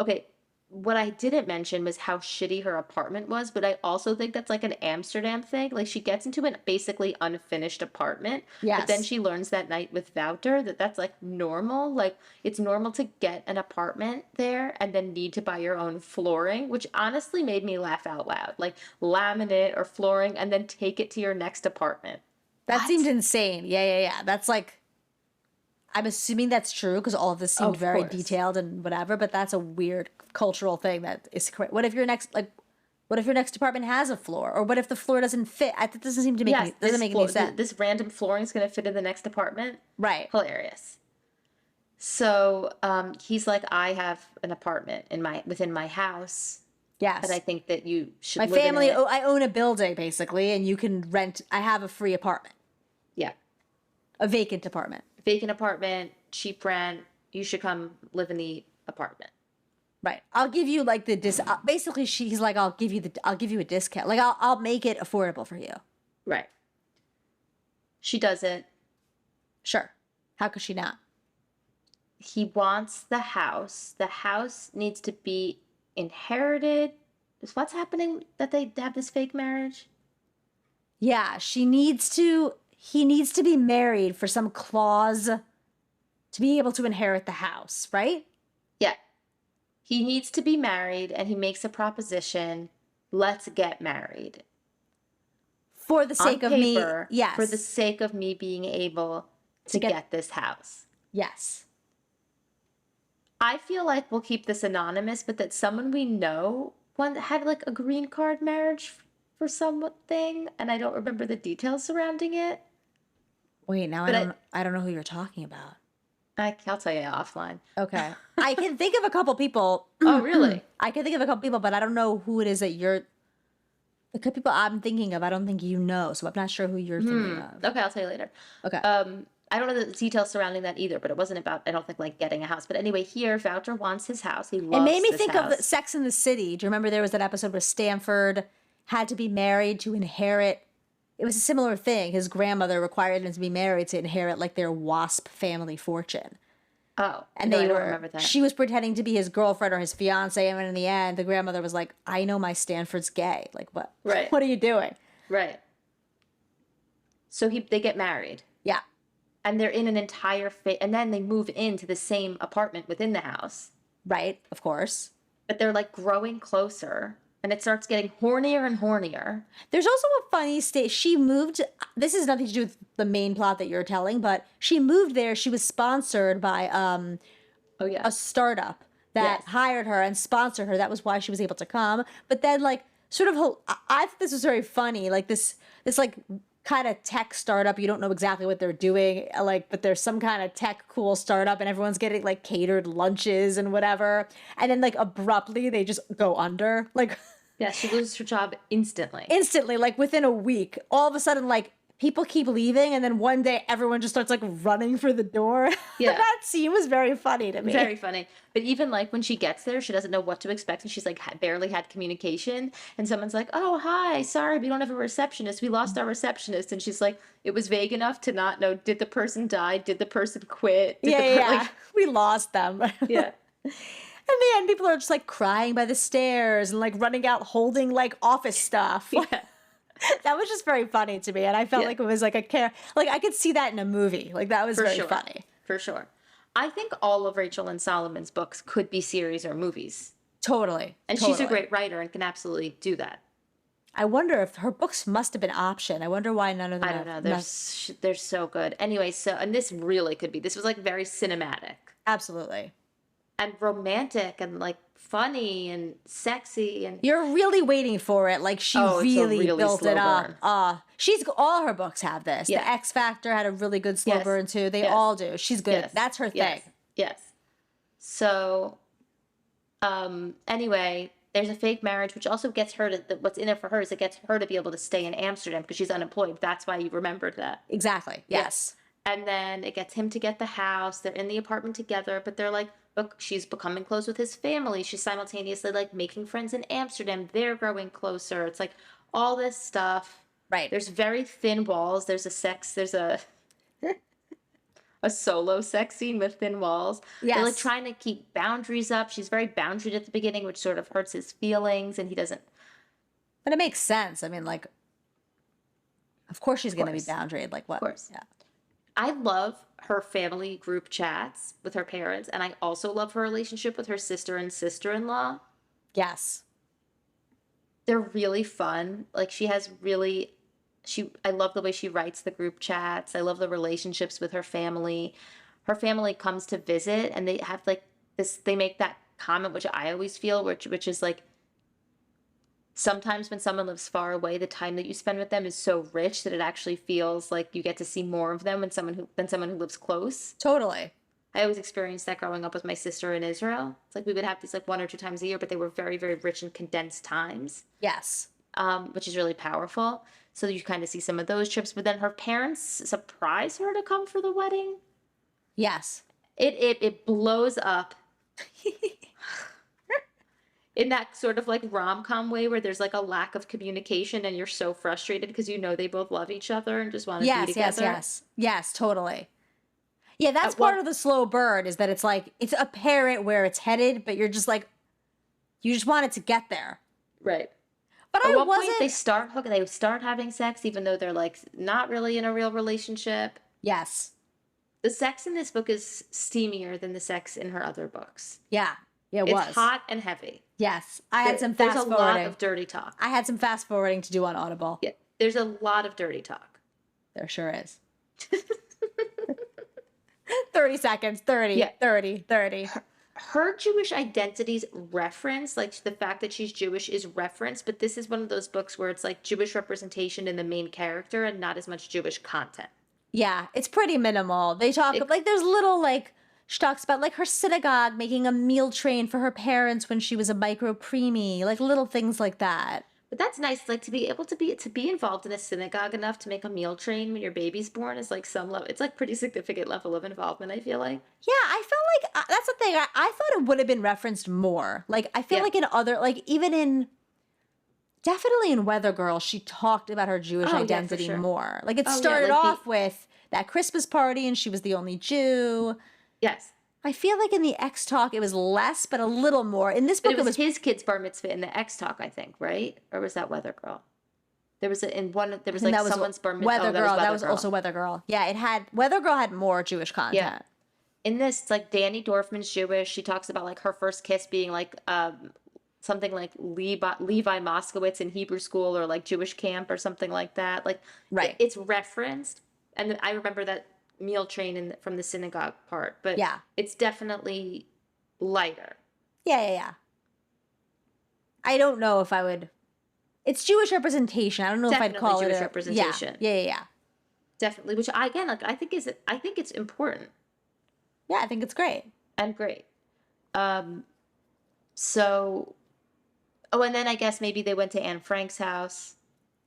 Okay. What I didn't mention was how shitty her apartment was, but I also think that's like an Amsterdam thing. Like she gets into an basically unfinished apartment, but then she learns that night with Wouter that's like normal. Like it's normal to get an apartment there and then need to buy your own flooring, which honestly made me laugh out loud. Like laminate or flooring and then take it to your next apartment. That seemed insane. Yeah. That's like, I'm assuming that's true because all of this seemed very detailed and whatever, but that's a weird cultural thing that is correct. What if your next apartment has a floor, or what if the floor doesn't fit? That doesn't seem to make any sense. This random flooring is going to fit in the next apartment. Right. Hilarious. So he's like, I have an apartment within my house. Yes. But I think that you should. My family. I own a building basically, and you can rent. I have a free apartment. Yeah. A vacant apartment. Cheap rent. You should come live in the apartment. Right. I'll give you like basically he's like, I'll give you a discount. Like I'll make it affordable for you. Right. She does it. Sure. How could she not? He wants the house. The house needs to be inherited. Is what's happening that they have this fake marriage? Yeah, he needs to be married for some clause to be able to inherit the house, right? Yeah. He needs to be married and he makes a proposition. Let's get married. For the sake On of me, paper, yes. for the sake of me being able to get this house. Yes. I feel like we'll keep this anonymous, but that someone we know had like a green card marriage for something, and I don't remember the details surrounding it. Wait, now I don't know who you're talking about. I'll tell you offline. Okay. I can think of a couple people. Oh, really? I can think of a couple people, but I don't know who it is that the couple people I'm thinking of, I don't think you know, so I'm not sure who you're thinking of. Okay, I'll tell you later. Okay. I don't know the details surrounding that either, but it wasn't about, I don't think, like getting a house. But anyway, here, Voucher wants his house. He loves It made me this think house. of Sex in the City. Do you remember there was that episode where Stanford had to be married to inherit? It was a similar thing. His grandmother required him to be married to inherit like their WASP family fortune. Oh, and no, I don't remember that. She was pretending to be his girlfriend or his fiance, and in the end, the grandmother was like, "I know my Stanford's gay. Like, what? Right. What are you doing?" Right. So they get married. Yeah. And they're in an entire and then they move into the same apartment within the house. Right, of course. But they're like growing closer, and it starts getting hornier and hornier. There's also a funny she moved, this has nothing to do with the main plot that you're telling, but she moved there. She was sponsored by a startup that hired her and sponsored her. That was why she was able to come. But then like sort of, I thought this was very funny. Like this like kind of tech startup. You don't know exactly what they're doing, like, but there's some kind of tech cool startup and everyone's getting like catered lunches and whatever. And then like abruptly they just go under. Like, yeah, she loses her job instantly. Instantly, like within a week. All of a sudden, like people keep leaving, and then one day everyone just starts like running for the door. Yeah. That scene was very funny to me. Very funny. But even like when she gets there, she doesn't know what to expect, and she's like barely had communication. And someone's like, "Oh, hi, sorry, we don't have a receptionist. We lost our receptionist." And she's like, "It was vague enough to not know. Did the person die? Did the person quit? Yeah. We lost them." Yeah. In the end, people are just like crying by the stairs and like running out holding like office stuff. Yeah. That was just very funny to me, and I felt like it was like like I could see that in a movie. Like that was very funny. For sure. I think all of Rachel Lynn Solomon's books could be series or movies. Totally. And she's a great writer and can absolutely do that. I wonder if her books must have been optioned. I wonder why none of them. I don't know. They're so good. Anyway, and this really could be. This was like very cinematic. Absolutely. And romantic and like funny and sexy, and you're really waiting for it. Like she really built it up. All her books have this. The X Factor had a really good slow burn too. They all do. She's good. That's her thing. Yes. So, anyway, there's a fake marriage, which also gets her to. What's in it for her is it gets her to be able to stay in Amsterdam because she's unemployed. That's why you remembered that. Exactly. Yes. And then it gets him to get the house. They're in the apartment together, but they're like, look, she's becoming close with his family. She's simultaneously like making friends in Amsterdam. They're growing closer. It's like all this stuff. Right. There's very thin walls. There's a solo sex scene with thin walls. Yes. They're like trying to keep boundaries up. She's very boundaried at the beginning, which sort of hurts his feelings, and he doesn't. But it makes sense. I mean, like, of course she's going to be boundaried. Like what? Of course. Yeah. I love her family group chats with her parents, and I also love her relationship with her sister and sister-in-law. Yes. They're really fun. Like I love the way she writes the group chats. I love the relationships with her family. Her family comes to visit, and they have like this, they make that comment, which I always feel, which is like, sometimes when someone lives far away, the time that you spend with them is so rich that it actually feels like you get to see more of them than someone who lives close. Totally. I always experienced that growing up with my sister in Israel. It's like we would have these like 1 or 2 times a year, but they were very, very rich and condensed times. Yes. Which is really powerful. So you kind of see some of those trips, but then her parents surprise her to come for the wedding. Yes. It blows up. In that sort of like rom-com way where there's like a lack of communication and you're so frustrated because you know they both love each other and just want to be together. Yes, totally. Yeah, that's part of the slow burn is that it's like, it's apparent where it's headed, but you're just like, you just want it to get there. Right. But At I one point wasn't. they start having sex even though they're like not really in a real relationship. Yes. The sex in this book is steamier than the sex in her other books. Yeah. Yeah, it It's was. hot and heavy. Yes. I had some There's fast a forwarding. lot of dirty talk. I had some fast forwarding to do on Audible. Yeah, there's a lot of dirty talk. There sure is. 30 seconds, 30, Yeah. 30, 30. Her Jewish identity's referenced, like the fact that she's Jewish is referenced, but this is one of those books where it's like Jewish representation in the main character and not as much Jewish content. Yeah, it's pretty minimal. They talk, like, there's little, like, she talks about, like, her synagogue making a meal train for her parents when she was a micro preemie, like, little things like that. But that's nice, like to be able to be involved in a synagogue enough to make a meal train when your baby's born is like some level. It's like pretty significant level of involvement. I feel like. Yeah, I felt like that's the thing. I thought it would have been referenced more. Like I feel like in other, like even in, definitely in Weather Girl, she talked about her Jewish identity more. Like it started off with that Christmas party, and she was the only Jew. Yes. I feel like in the X Talk it was less, but a little more. In this book, it was his kid's bar mitzvah in the X Talk, I think, right? Or was that Weather Girl? There was there was like someone's bar mitzvah. Weather Girl. That was also Weather Girl. Yeah, it had Weather Girl had more Jewish content. Yeah. In this, it's like Danny Dorfman's Jewish. She talks about like her first kiss being like something like Levi Moskowitz in Hebrew school or like Jewish camp or something like that. Like it's referenced, and I remember that meal train from the synagogue part, but it's definitely lighter. Yeah. I don't know if I would. It's Jewish representation. I don't know Definitely if I'd call Jewish it representation. Yeah. Definitely, which I think it's important. Yeah, I think it's great. And great. So, and then I guess maybe they went to Anne Frank's house.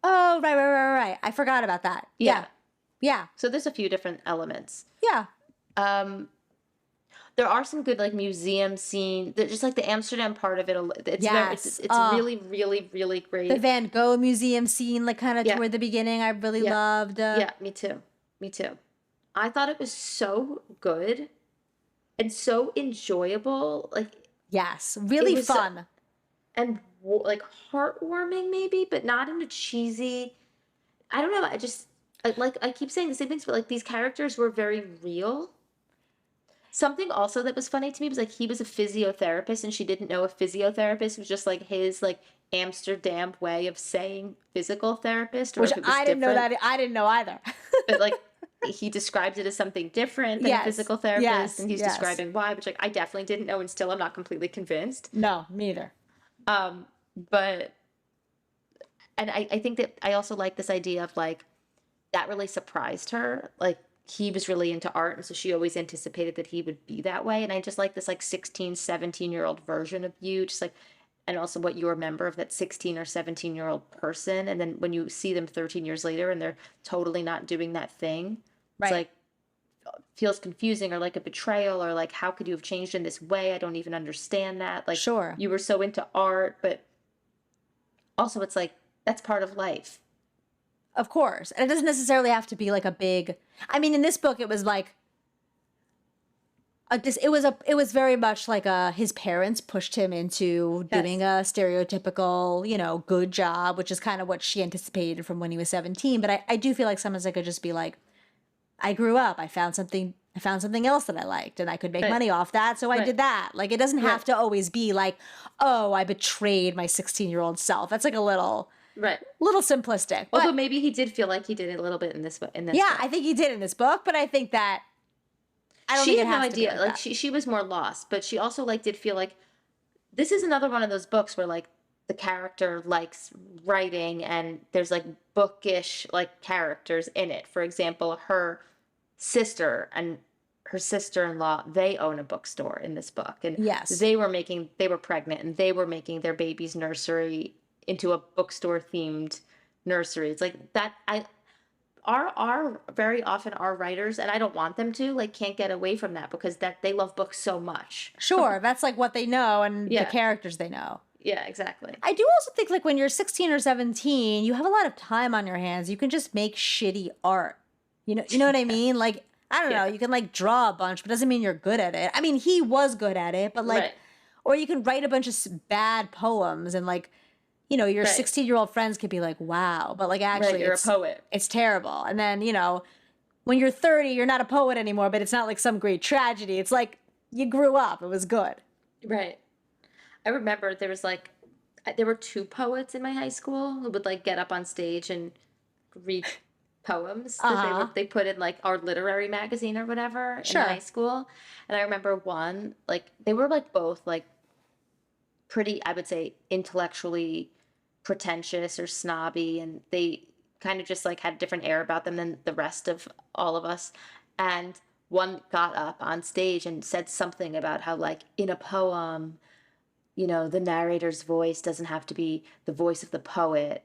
Oh, right. I forgot about that. Yeah. So there's a few different elements. Yeah. There are some good like museum scene. Just like the Amsterdam part of it. It's really, really, really great. The Van Gogh museum scene, like kind of toward the beginning, I really loved. Yeah, me too. I thought it was so good and so enjoyable. Like yes, really fun and like heartwarming, maybe, but not in a cheesy. I don't know. I keep saying the same things, but like these characters were very real. Something also that was funny to me was like he was a physiotherapist and she didn't know a physiotherapist was just like his like Amsterdam way of saying physical therapist. Which I didn't know that. I didn't know either. But like he described it as something different than a physical therapist, and he's describing why, which like I definitely didn't know, and still I'm not completely convinced. No, me either. But and I think that I also like this idea of like that really surprised her. Like he was really into art, and so she always anticipated that he would be that way. And I just like this like 16, 17-year-old version of you, just like, and also what you remember of that 16 or 17-year-old person. And then when you see them 13 years later and they're totally not doing that thing, it's like feels confusing or like a betrayal or like, how could you have changed in this way? I don't even understand that. Like, you were so into art, but also it's like, that's part of life. Of course. And it doesn't necessarily have to be like a big, I mean, in this book, it was like, it was very much like his parents pushed him into doing a stereotypical, good job, which is kind of what she anticipated from when he was 17. But I do feel like sometimes I could just be like, I grew up, I found something else that I liked and I could make money off that. So I did that. Like, it doesn't have to always be like, oh, I betrayed my 16-year-old self. That's like a little simplistic. Although maybe he did feel like he did it a little bit in this book. I think he did in this book, but I think that she had no idea. Like she was more lost, but she also like did feel like this is another one of those books where like the character likes writing and there's like bookish like characters in it. For example, her sister and her sister-in-law, they own a bookstore in this book, and they were pregnant and they were making their baby's nursery into a bookstore themed nursery. It's like that. Our very often our writers, and I don't want them to, like, can't get away from that because that they love books so much. Sure, that's like what they know and the characters they know. Yeah, exactly. I do also think like when you're 16 or 17, you have a lot of time on your hands. You can just make shitty art. You know what I mean? Like, I don't know, you can like draw a bunch, but doesn't mean you're good at it. I mean, he was good at it, but like, or you can write a bunch of bad poems and like you know, your Right. 16-year-old friends could be like, wow, but like actually You're a poet. It's terrible. And then, you know, when you're 30, you're not a poet anymore, but it's not like some great tragedy. It's like you grew up. It was good. Right. I remember there were two poets in my high school who would like get up on stage and read poems that they put in like our literary magazine or whatever in high school. And I remember one, like they were like both like pretty, I would say, intellectually pretentious or snobby, and they kind of just like had a different air about them than the rest of all of us. And one got up on stage and said something about how like in a poem, you know, the narrator's voice doesn't have to be the voice of the poet,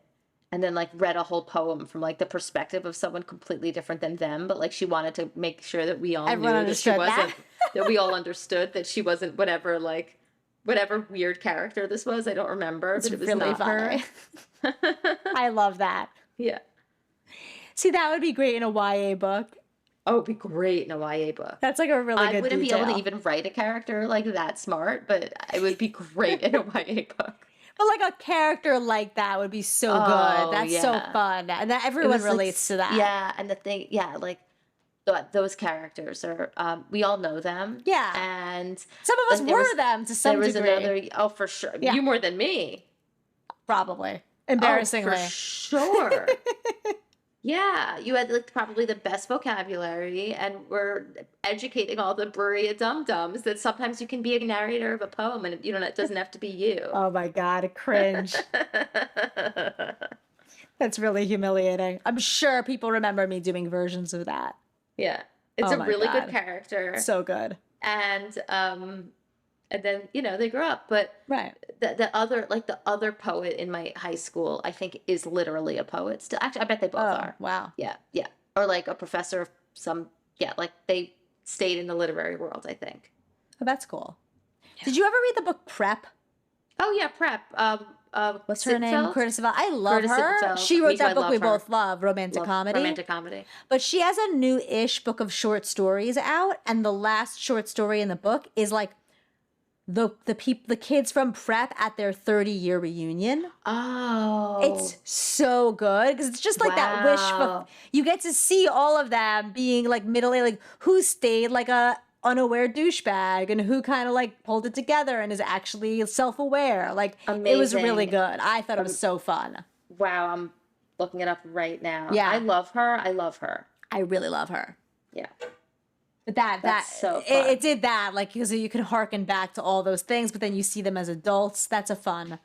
and then like read a whole poem from like the perspective of someone completely different than them, but like she wanted to make sure that we all Everyone knew that she understood wasn't that we all understood that she wasn't whatever weird character this was. I don't remember, It's but it was really not funny. her. I love that. Yeah. See, that would be great in a YA book. Oh, it'd be great in a YA book. That's like a really good I wouldn't detail. be able to even write a character like that smart, but it would be great in a YA book. But like a character like that would be so good. That's so fun. And that everyone relates to that. Yeah, and the thing, like those characters are, we all know them. Yeah. And some of us were them to some degree. There was another, for sure. Yeah. You more than me. Probably. Embarrassingly. Oh, for sure. Yeah, you had like probably the best vocabulary, and we're educating all the Bruria dum-dums that sometimes you can be a narrator of a poem and you know it doesn't have to be you. Oh my God, cringe. That's really humiliating. I'm sure people remember me doing versions of that. Yeah. It's a really good character. So good. And then, you know, they grow up. But right. The other poet in my high school, I think, is literally a poet still. Actually, I bet they both are. Wow. Yeah, yeah. Or like a professor of like they stayed in the literary world, I think. Oh, that's cool. Yeah. Did you ever read the book Prep? Oh, yeah, Prep. What's her name? Curtis Sittenfeld. I love her. She wrote that book we both love, Romantic Comedy. Romantic Comedy. But she has a new-ish book of short stories out, and the last short story in the book is like the kids from Prep at their 30-year reunion. Oh. It's so good because it's just like that wish. You get to see all of them being like middle-aged, like who stayed like a unaware douchebag and who kind of like pulled it together and is actually self-aware. Like Amazing. It was really good. I thought it was so fun. Wow, I'm looking it up right now. Yeah. I love her. I really love her. Yeah. But that's so fun. It did that, like, because you can harken back to all those things, but then you see them as adults. That's a fun.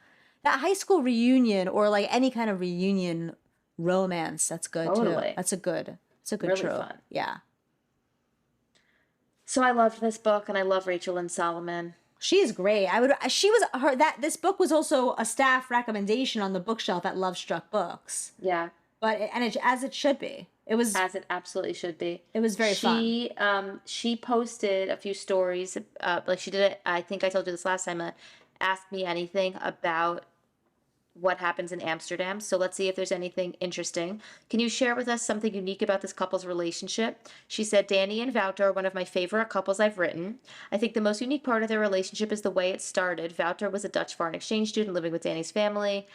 That high school reunion or like any kind of reunion romance, that's good too. That's a good really trope. Fun. Yeah. So I loved this book, and I love Rachel Lynn Solomon. She's great. This book was also a staff recommendation on the bookshelf at Love Struck Books. Yeah. As it should be. It was as it absolutely should be. It was very fun. She posted a few stories. Like she did it. I think I told you this last time. Ask Me Anything about what happens in Amsterdam. So let's see if there's anything interesting. Can you share with us something unique about this couple's relationship? She said, Danny and Wouter are one of my favorite couples I've written. I think the most unique part of their relationship is the way it started. Wouter was a Dutch foreign exchange student living with Danny's family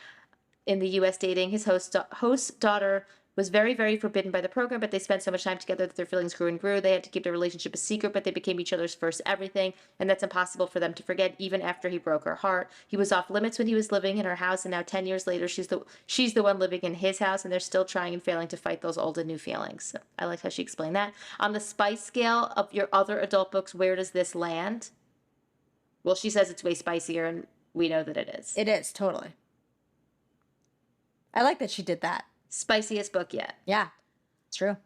in the U.S. dating. His host's daughter was very, very forbidden by the program, but they spent so much time together that their feelings grew and grew. They had to keep their relationship a secret, but they became each other's first everything, and that's impossible for them to forget, even after he broke her heart. He was off limits when he was living in her house, and now 10 years later, she's the one living in his house, and they're still trying and failing to fight those old and new feelings. So I like how she explained that. On the spice scale of your other adult books, where does this land? Well, she says it's way spicier, and we know that it is. It is, totally. I like that she did that. Spiciest book yet. Yeah, it's true.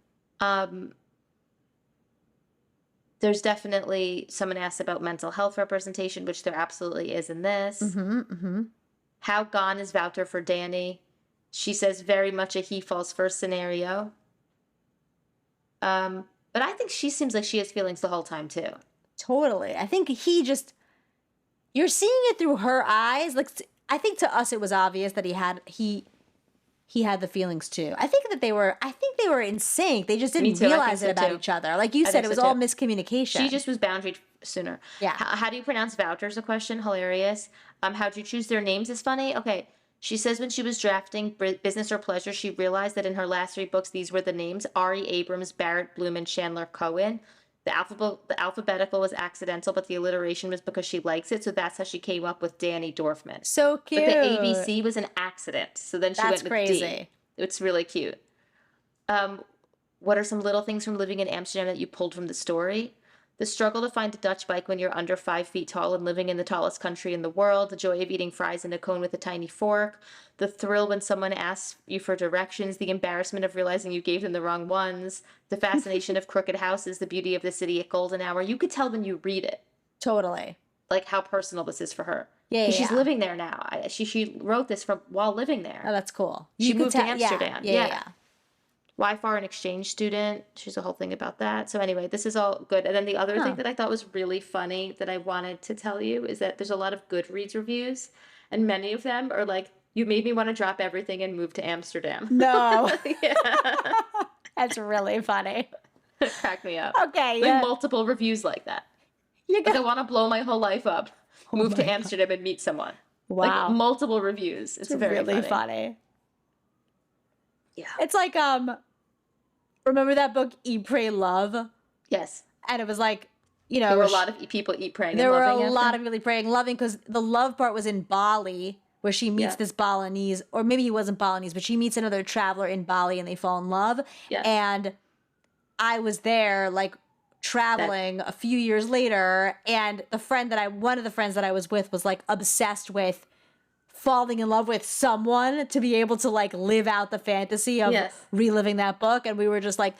There's definitely, someone asked about mental health representation, which there absolutely is in this. Mm-hmm, mm-hmm. How gone is Wouter for Danny? She says very much a he falls first scenario. But I think she seems like she has feelings the whole time too. Totally. I think you're seeing it through her eyes. Like, I think to us it was obvious that he had the feelings too. I think they were in sync. They just didn't realize it about each other. Like you said, it was all miscommunication. She just was boundaried sooner. Yeah. How do you pronounce Wouter's a question? Hilarious. How'd you choose their names is funny. Okay. She says when she was drafting Business or Pleasure, she realized that in her last 3 books, these were the names: Ari Abrams, Barrett Bloom, and Chandler Cohen. The alphabetical was accidental, but the alliteration was because she likes it. So that's how she came up with Danny Dorfman. So cute. But the ABC was an accident. So then she went with crazy. D. It's really cute. What are some little things from living in Amsterdam that you pulled from the story? The struggle to find a Dutch bike when you're under 5 feet tall and living in the tallest country in the world. The joy of eating fries in a cone with a tiny fork. The thrill when someone asks you for directions. The embarrassment of realizing you gave them the wrong ones. The fascination of crooked houses. The beauty of the city at golden hour. You could tell when you read it. Totally. Like how personal this is for her. Yeah, she's living there now. She wrote this while living there. Oh, that's cool. She moved to Amsterdam. Yeah. Why foreign exchange student? She's a whole thing about that. So anyway, this is all good. And then the other thing that I thought was really funny that I wanted to tell you is that there's a lot of Goodreads reviews, and many of them are like, "You made me want to drop everything and move to Amsterdam." No. That's really funny. It cracked me up. Okay, like multiple reviews like that. Like, I want to blow my whole life up, move to Amsterdam and meet someone. Wow. Like multiple reviews. It's very really funny. Yeah. It's like, remember that book, Eat, Pray, Love? Yes. And it was like, you know. There were a lot of people eat, praying, there and loving. There were a lot of really praying, loving, because the love part was in Bali, where she meets this Balinese, or maybe he wasn't Balinese, but she meets another traveler in Bali and they fall in love. Yes. And I was there, like, traveling a few years later, and one of the friends that I was with was like obsessed with falling in love with someone to be able to like live out the fantasy of reliving that book. And we were just like,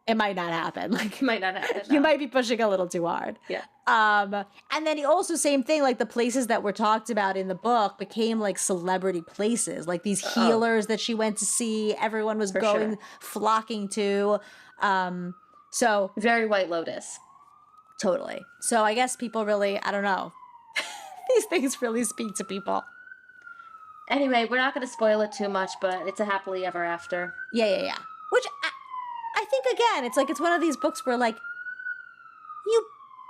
it might not happen. Like, it might not happen. You might be pushing a little too hard. Yeah. And then also same thing, like the places that were talked about in the book became like celebrity places, like these healers that she went to see, everyone was flocking to. So very White Lotus. Totally. So I guess people really, I don't know. These things really speak to people. Anyway, we're not going to spoil it too much, but it's a happily ever after. Yeah. Which I think, again, it's like, it's one of these books where, like,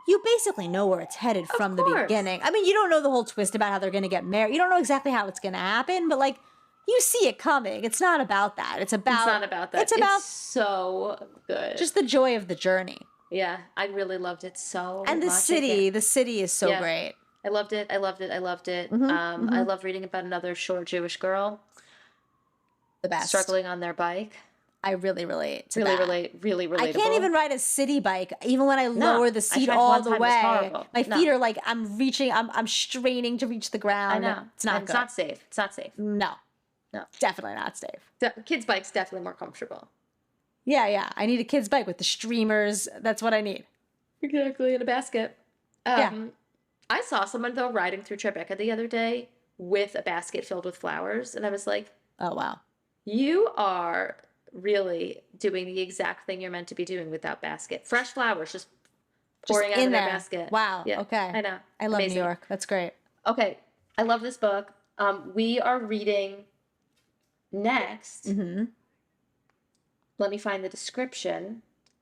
you basically know where it's headed from the beginning. I mean, you don't know the whole twist about how they're going to get married. You don't know exactly how it's going to happen, but, like, you see it coming. It's not about that. It's not about that. It's about so good. Just the joy of the journey. Yeah, I really loved it so much. And the city is so great. I loved it. Mm-hmm. I love reading about another short Jewish girl. The best. Struggling on their bike. I really relate to really that. Really relatable. I can't even ride a city bike, even when I lower the seat all the way. My feet are like, I'm straining to reach the ground. I know. It's not good. It's not safe. No. Definitely not safe. Kids' bike's definitely more comfortable. Yeah. I need a kid's bike with the streamers. That's what I need. Exactly, in a basket. I saw someone, though, riding through Tribeca the other day with a basket filled with flowers, and I was like, oh, wow. You are really doing the exact thing you're meant to be doing with that basket. Fresh flowers, just pouring out of their basket. Wow, yeah, okay. I know. I love New York. That's great. Okay, I love this book. We are reading next. Mm-hmm. Let me find the description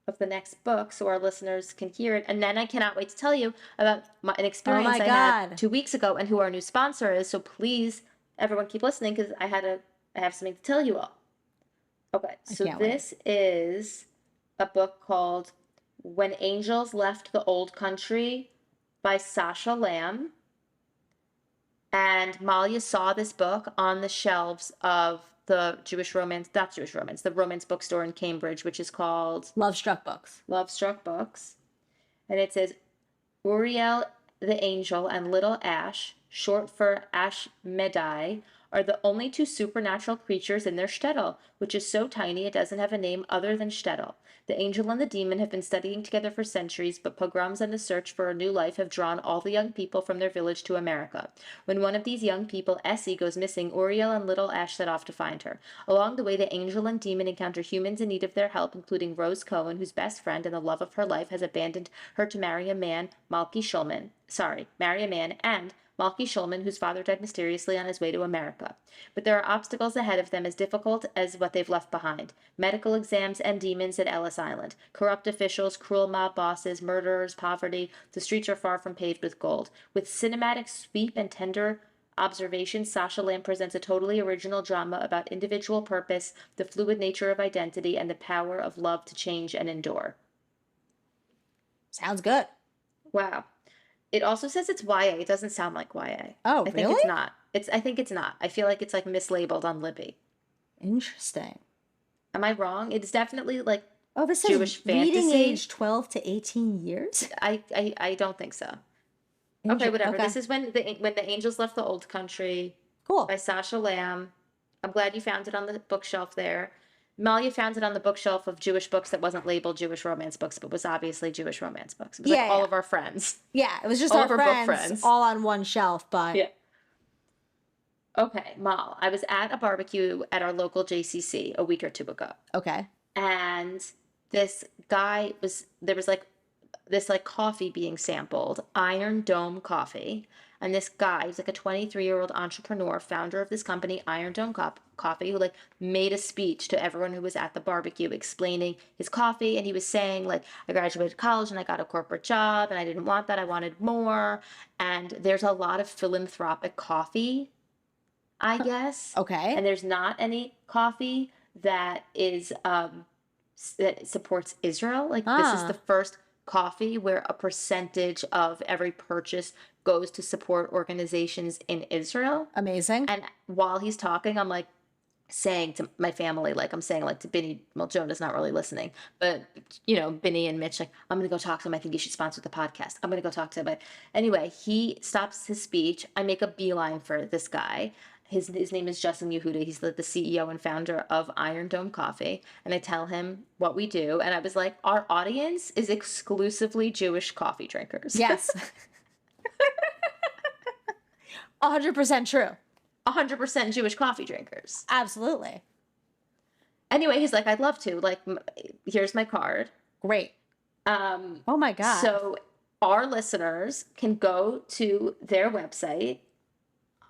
of the next book so our listeners can hear it. And then I cannot wait to tell you about an experience I had 2 weeks ago and who our new sponsor is. So please, everyone keep listening because I have something to tell you all. Okay, so this is a book called When Angels Left the Old Country by Sasha Lamb. And Malya saw this book on the shelves of the the romance bookstore in Cambridge, which is called Love Struck Books. And it says, Uriel the Angel and Little Ash, short for Ashmedai, are the only 2 supernatural creatures in their shtetl, which is so tiny it doesn't have a name other than shtetl. The angel and the demon have been studying together for centuries, but pogroms and the search for a new life have drawn all the young people from their village to America. When one of these young people, Essie, goes missing, Uriel and Little Ash set off to find her. Along the way, the angel and demon encounter humans in need of their help, including Rose Cohen, whose best friend and the love of her life has abandoned her to marry a man, and Malky Shulman, whose father died mysteriously on his way to America. But there are obstacles ahead of them as difficult as what they've left behind. Medical exams and demons at Ellis Island. Corrupt officials, cruel mob bosses, murderers, poverty. The streets are far from paved with gold. With cinematic sweep and tender observation, Sasha Lamb presents a totally original drama about individual purpose, the fluid nature of identity, and the power of love to change and endure. Sounds good. Wow. It also says it's YA. It doesn't sound like YA. Oh, I think really? it's not. I think it's not. I feel like it's like mislabeled on Libby. Interesting. Am I wrong? It's definitely like this says Jewish reading fantasy. age 12 to 18 years? I don't think so. Okay, whatever. Okay. This is when the angels left the old country. Cool. By Sasha Lamb. I'm glad you found it on the bookshelf there. Malya found it on the bookshelf of Jewish books that wasn't labeled Jewish romance books, but was obviously Jewish romance books. It was like all of our friends. Yeah, it was just all our of our book friends all on one shelf, but yeah. Okay, Mal, I was at a barbecue at our local JCC a week or two ago. Okay. And this guy there was like this like coffee being sampled, Iron Dome coffee. And this guy, he's like a 23-year-old entrepreneur, founder of this company, Iron Dome Coffee, who like made a speech to everyone who was at the barbecue explaining his coffee. And he was saying like, I graduated college and I got a corporate job and I didn't want that. I wanted more. And there's a lot of philanthropic coffee, I guess. Okay. And there's not any coffee that is that supports Israel. Like this is the first coffee where a percentage of every purchase goes to support organizations in Israel. Amazing. And while he's talking, I'm like saying to my family, like I'm saying like to Binny, well, Jonah's not really listening, but you know, Binny and Mitch, like, I'm going to go talk to him. I think you should sponsor the podcast. I'm going to go talk to him. But anyway, he stops his speech. I make a beeline for this guy. His name is Justin Yehuda. He's the CEO and founder of Iron Dome Coffee. And I tell him what we do. And I was like, our audience is exclusively Jewish coffee drinkers. Yes. 100% true. 100% Jewish coffee drinkers. Absolutely. Anyway, he's like, I'd love to. Like, here's my card. Great. Oh my God. So our listeners can go to their website,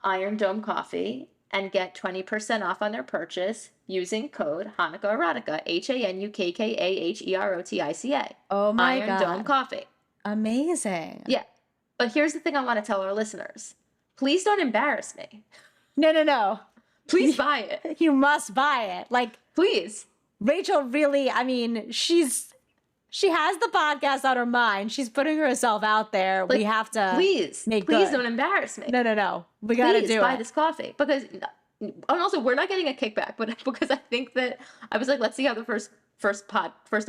Iron Dome Coffee, and get 20% off on their purchase using code Hanukkah Erotica, HANUKKAHEROTICA. Oh my God. God. Iron Dome Coffee. Amazing. Yeah. But here's the thing I want to tell our listeners. Please don't embarrass me. No. Please buy it. You must buy it. Like, please. Rachel really, I mean, she has the podcast on her mind. She's putting herself out there. Like, we have to please don't embarrass me. No. We got to do it. Please buy this coffee because, and also we're not getting a kickback, but because I think that I was like, let's see how the first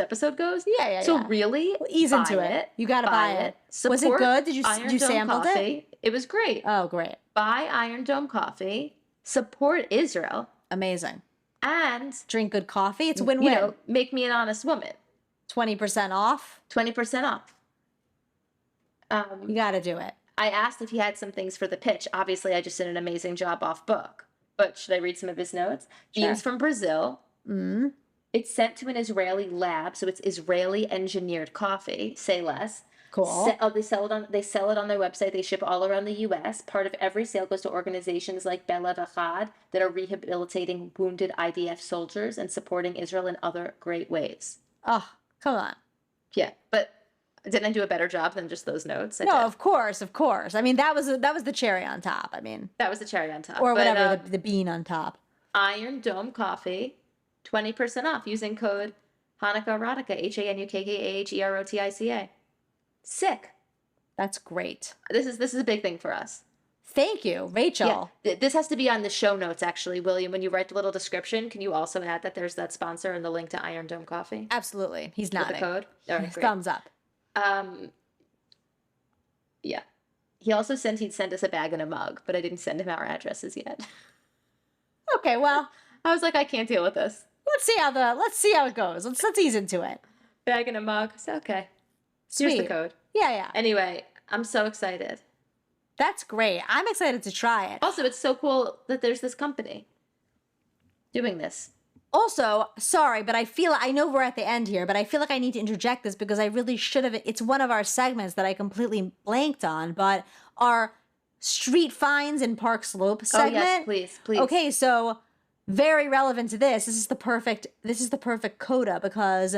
episode goes. Yeah. So really, ease into it. You got to buy it. Was it good? Did you sample it? It was great. Oh, great. Buy Iron Dome Coffee. Support Israel. Amazing. And drink good coffee. It's a win-win. You know, make me an honest woman. 20% off. 20% off. You got to do it. I asked if he had some things for the pitch. Obviously, I just did an amazing job off book. But should I read some of his notes? Sure. Beans from Brazil. Mm. It's sent to an Israeli lab, so it's Israeli engineered coffee. Say less. Cool. They sell it on their website. They ship all around the U.S. Part of every sale goes to organizations like Bella Vachad that are rehabilitating wounded IDF soldiers and supporting Israel in other great ways. Oh, come on. Yeah, but didn't I do a better job than just those notes? No, of course. I mean, that was the cherry on top. I mean, that was the cherry on top, or whatever, the bean on top. Iron Dome Coffee, 20% off using code Hanukkah Erotica, HANUKKAHEROTICA. Sick. That's great. This is a big thing for us. Thank you, Rachel. Yeah, this has to be on the show notes, actually. William, when you write the little description, can you also add that there's that sponsor and the link to Iron Dome Coffee? Absolutely. He's nodding. With the code? All right, great. Thumbs up. Yeah. He also said he'd send us a bag and a mug, but I didn't send him our addresses yet. Okay, well, I was like, I can't deal with this. Let's see how it goes. Let's ease into it. Bag and a mug. So, okay. Sweet. Here's the code. Yeah. Anyway, I'm so excited. That's great. I'm excited to try it. Also, it's so cool that there's this company doing this. Also, sorry, but I know we're at the end here, but I feel like I need to interject this because I really should have. It's one of our segments that I completely blanked on, but our street finds in Park Slope segment. Oh, yes, please. Okay, so very relevant to this. This is the perfect coda because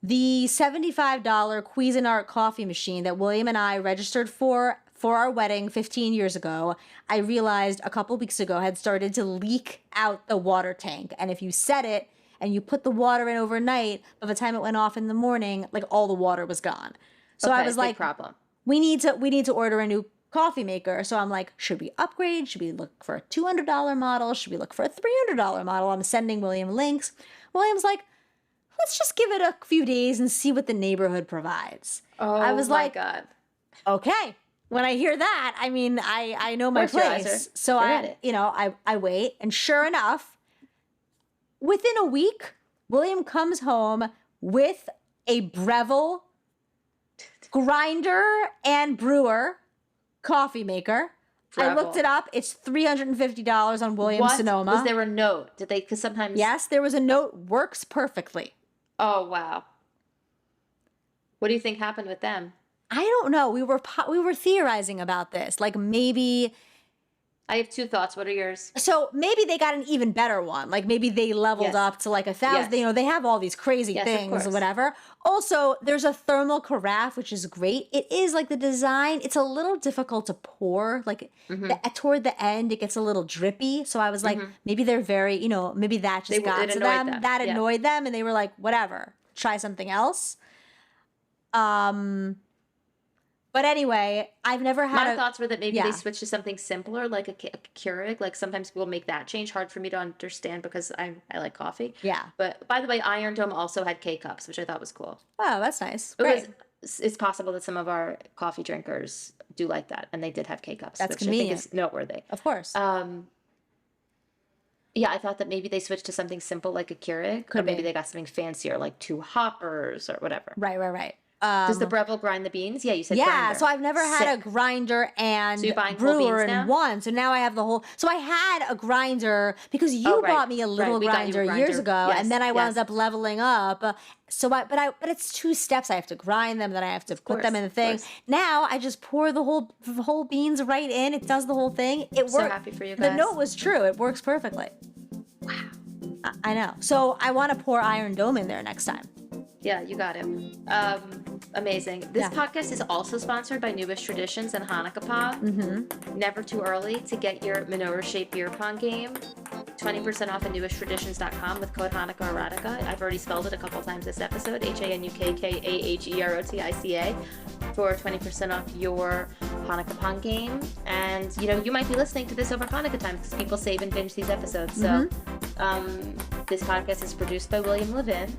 the $75 Cuisinart coffee machine that William and I registered for for our wedding 15 years ago, I realized a couple weeks ago had started to leak out the water tank. And if you set it and you put the water in overnight, by the time it went off in the morning, like all the water was gone. So I was like, problem. We need to order a new coffee maker. So I'm like, should we upgrade? Should we look for a $200 model? Should we look for a $300 model? I'm sending William links. William's like, let's just give it a few days and see what the neighborhood provides. Oh, I was my like, God. Okay. When I hear that, I mean, I know my place. So I wait. And sure enough, within a week, William comes home with a Breville grinder and brewer coffee maker. Breville. I looked it up. It's $350 on Williams Sonoma. Was there a note? Did they, because sometimes. Yes, there was a note, works perfectly. Oh, wow. What do you think happened with them? I don't know. We were theorizing about this. Like maybe. I have two thoughts. What are yours? So maybe they got an even better one. Like maybe they leveled up to like 1,000. Yes. They have all these crazy things or whatever. Also, there's a thermal carafe, which is great. It is like the design. It's a little difficult to pour. Like toward the end, it gets a little drippy. So I was like, maybe they're very, maybe that just got to them. That annoyed them. And they were like, whatever, try something else. But anyway, I've never had. My thoughts were that maybe they switched to something simpler, like a Keurig. Like sometimes people make that change. Hard for me to understand because I like coffee. Yeah. But by the way, Iron Dome also had K-Cups, which I thought was cool. Oh, that's nice. Great. It's possible that some of our coffee drinkers do like that, and they did have K-Cups. That's which convenient. I think is noteworthy. Of course. Yeah, I thought that maybe they switched to something simple like a Keurig. Or maybe they got something fancier like 2 hoppers or whatever. Right. Does the Breville grind the beans? Yeah, you said grinder. Yeah, so I've never had a grinder and brewer in one. So now I have the whole. So I had a grinder because you bought me a little grinder years ago, and then I wound up leveling up. But it's 2 steps. I have to grind them, then I have to put them in the thing. Now I just pour the whole beans right in. It does the whole thing. It works. So happy for you guys. The note was true. It works perfectly. Wow. I know. So I want to pour Iron Dome in there next time. Yeah, you got it. Amazing. This podcast is also sponsored by Newish Traditions and Hanukkah Pong. Never too early to get your menorah shaped beer pong game. 20% off at newishtraditions.com with code Hanukkah Erotica. I've already spelled it a couple times this episode. HANUKKAHEROTICA for 20% off your Hanukkah pong game. And you might be listening to this over Hanukkah time because people save and binge these episodes. So this podcast is produced by William Levin,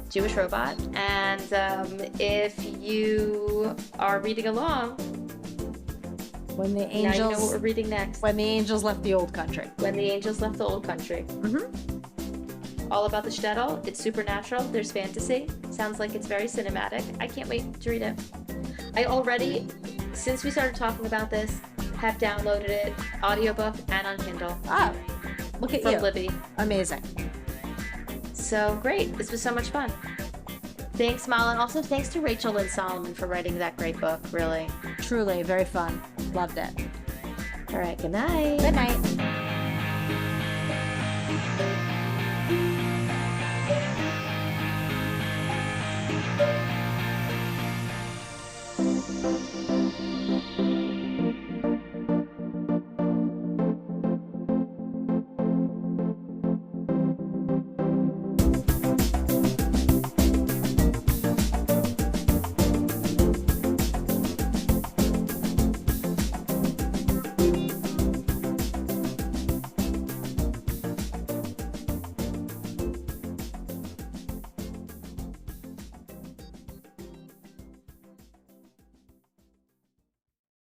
Jewish robot, and if you are reading along, when the angels, now you know what we're reading next. When the angels left the old country. When the angels left the old country. All about the shtetl. It's supernatural. There's fantasy. Sounds like it's very cinematic. I can't wait to read it. I already, since we started talking about this, have downloaded it, audiobook and on Kindle. Oh, look at you. From Libby. Amazing. So great. This was so much fun. Thanks, Mal, and also thanks to Rachel Lynn Solomon for writing that great book, really. Truly, very fun. Loved it. All right, good night. Good night.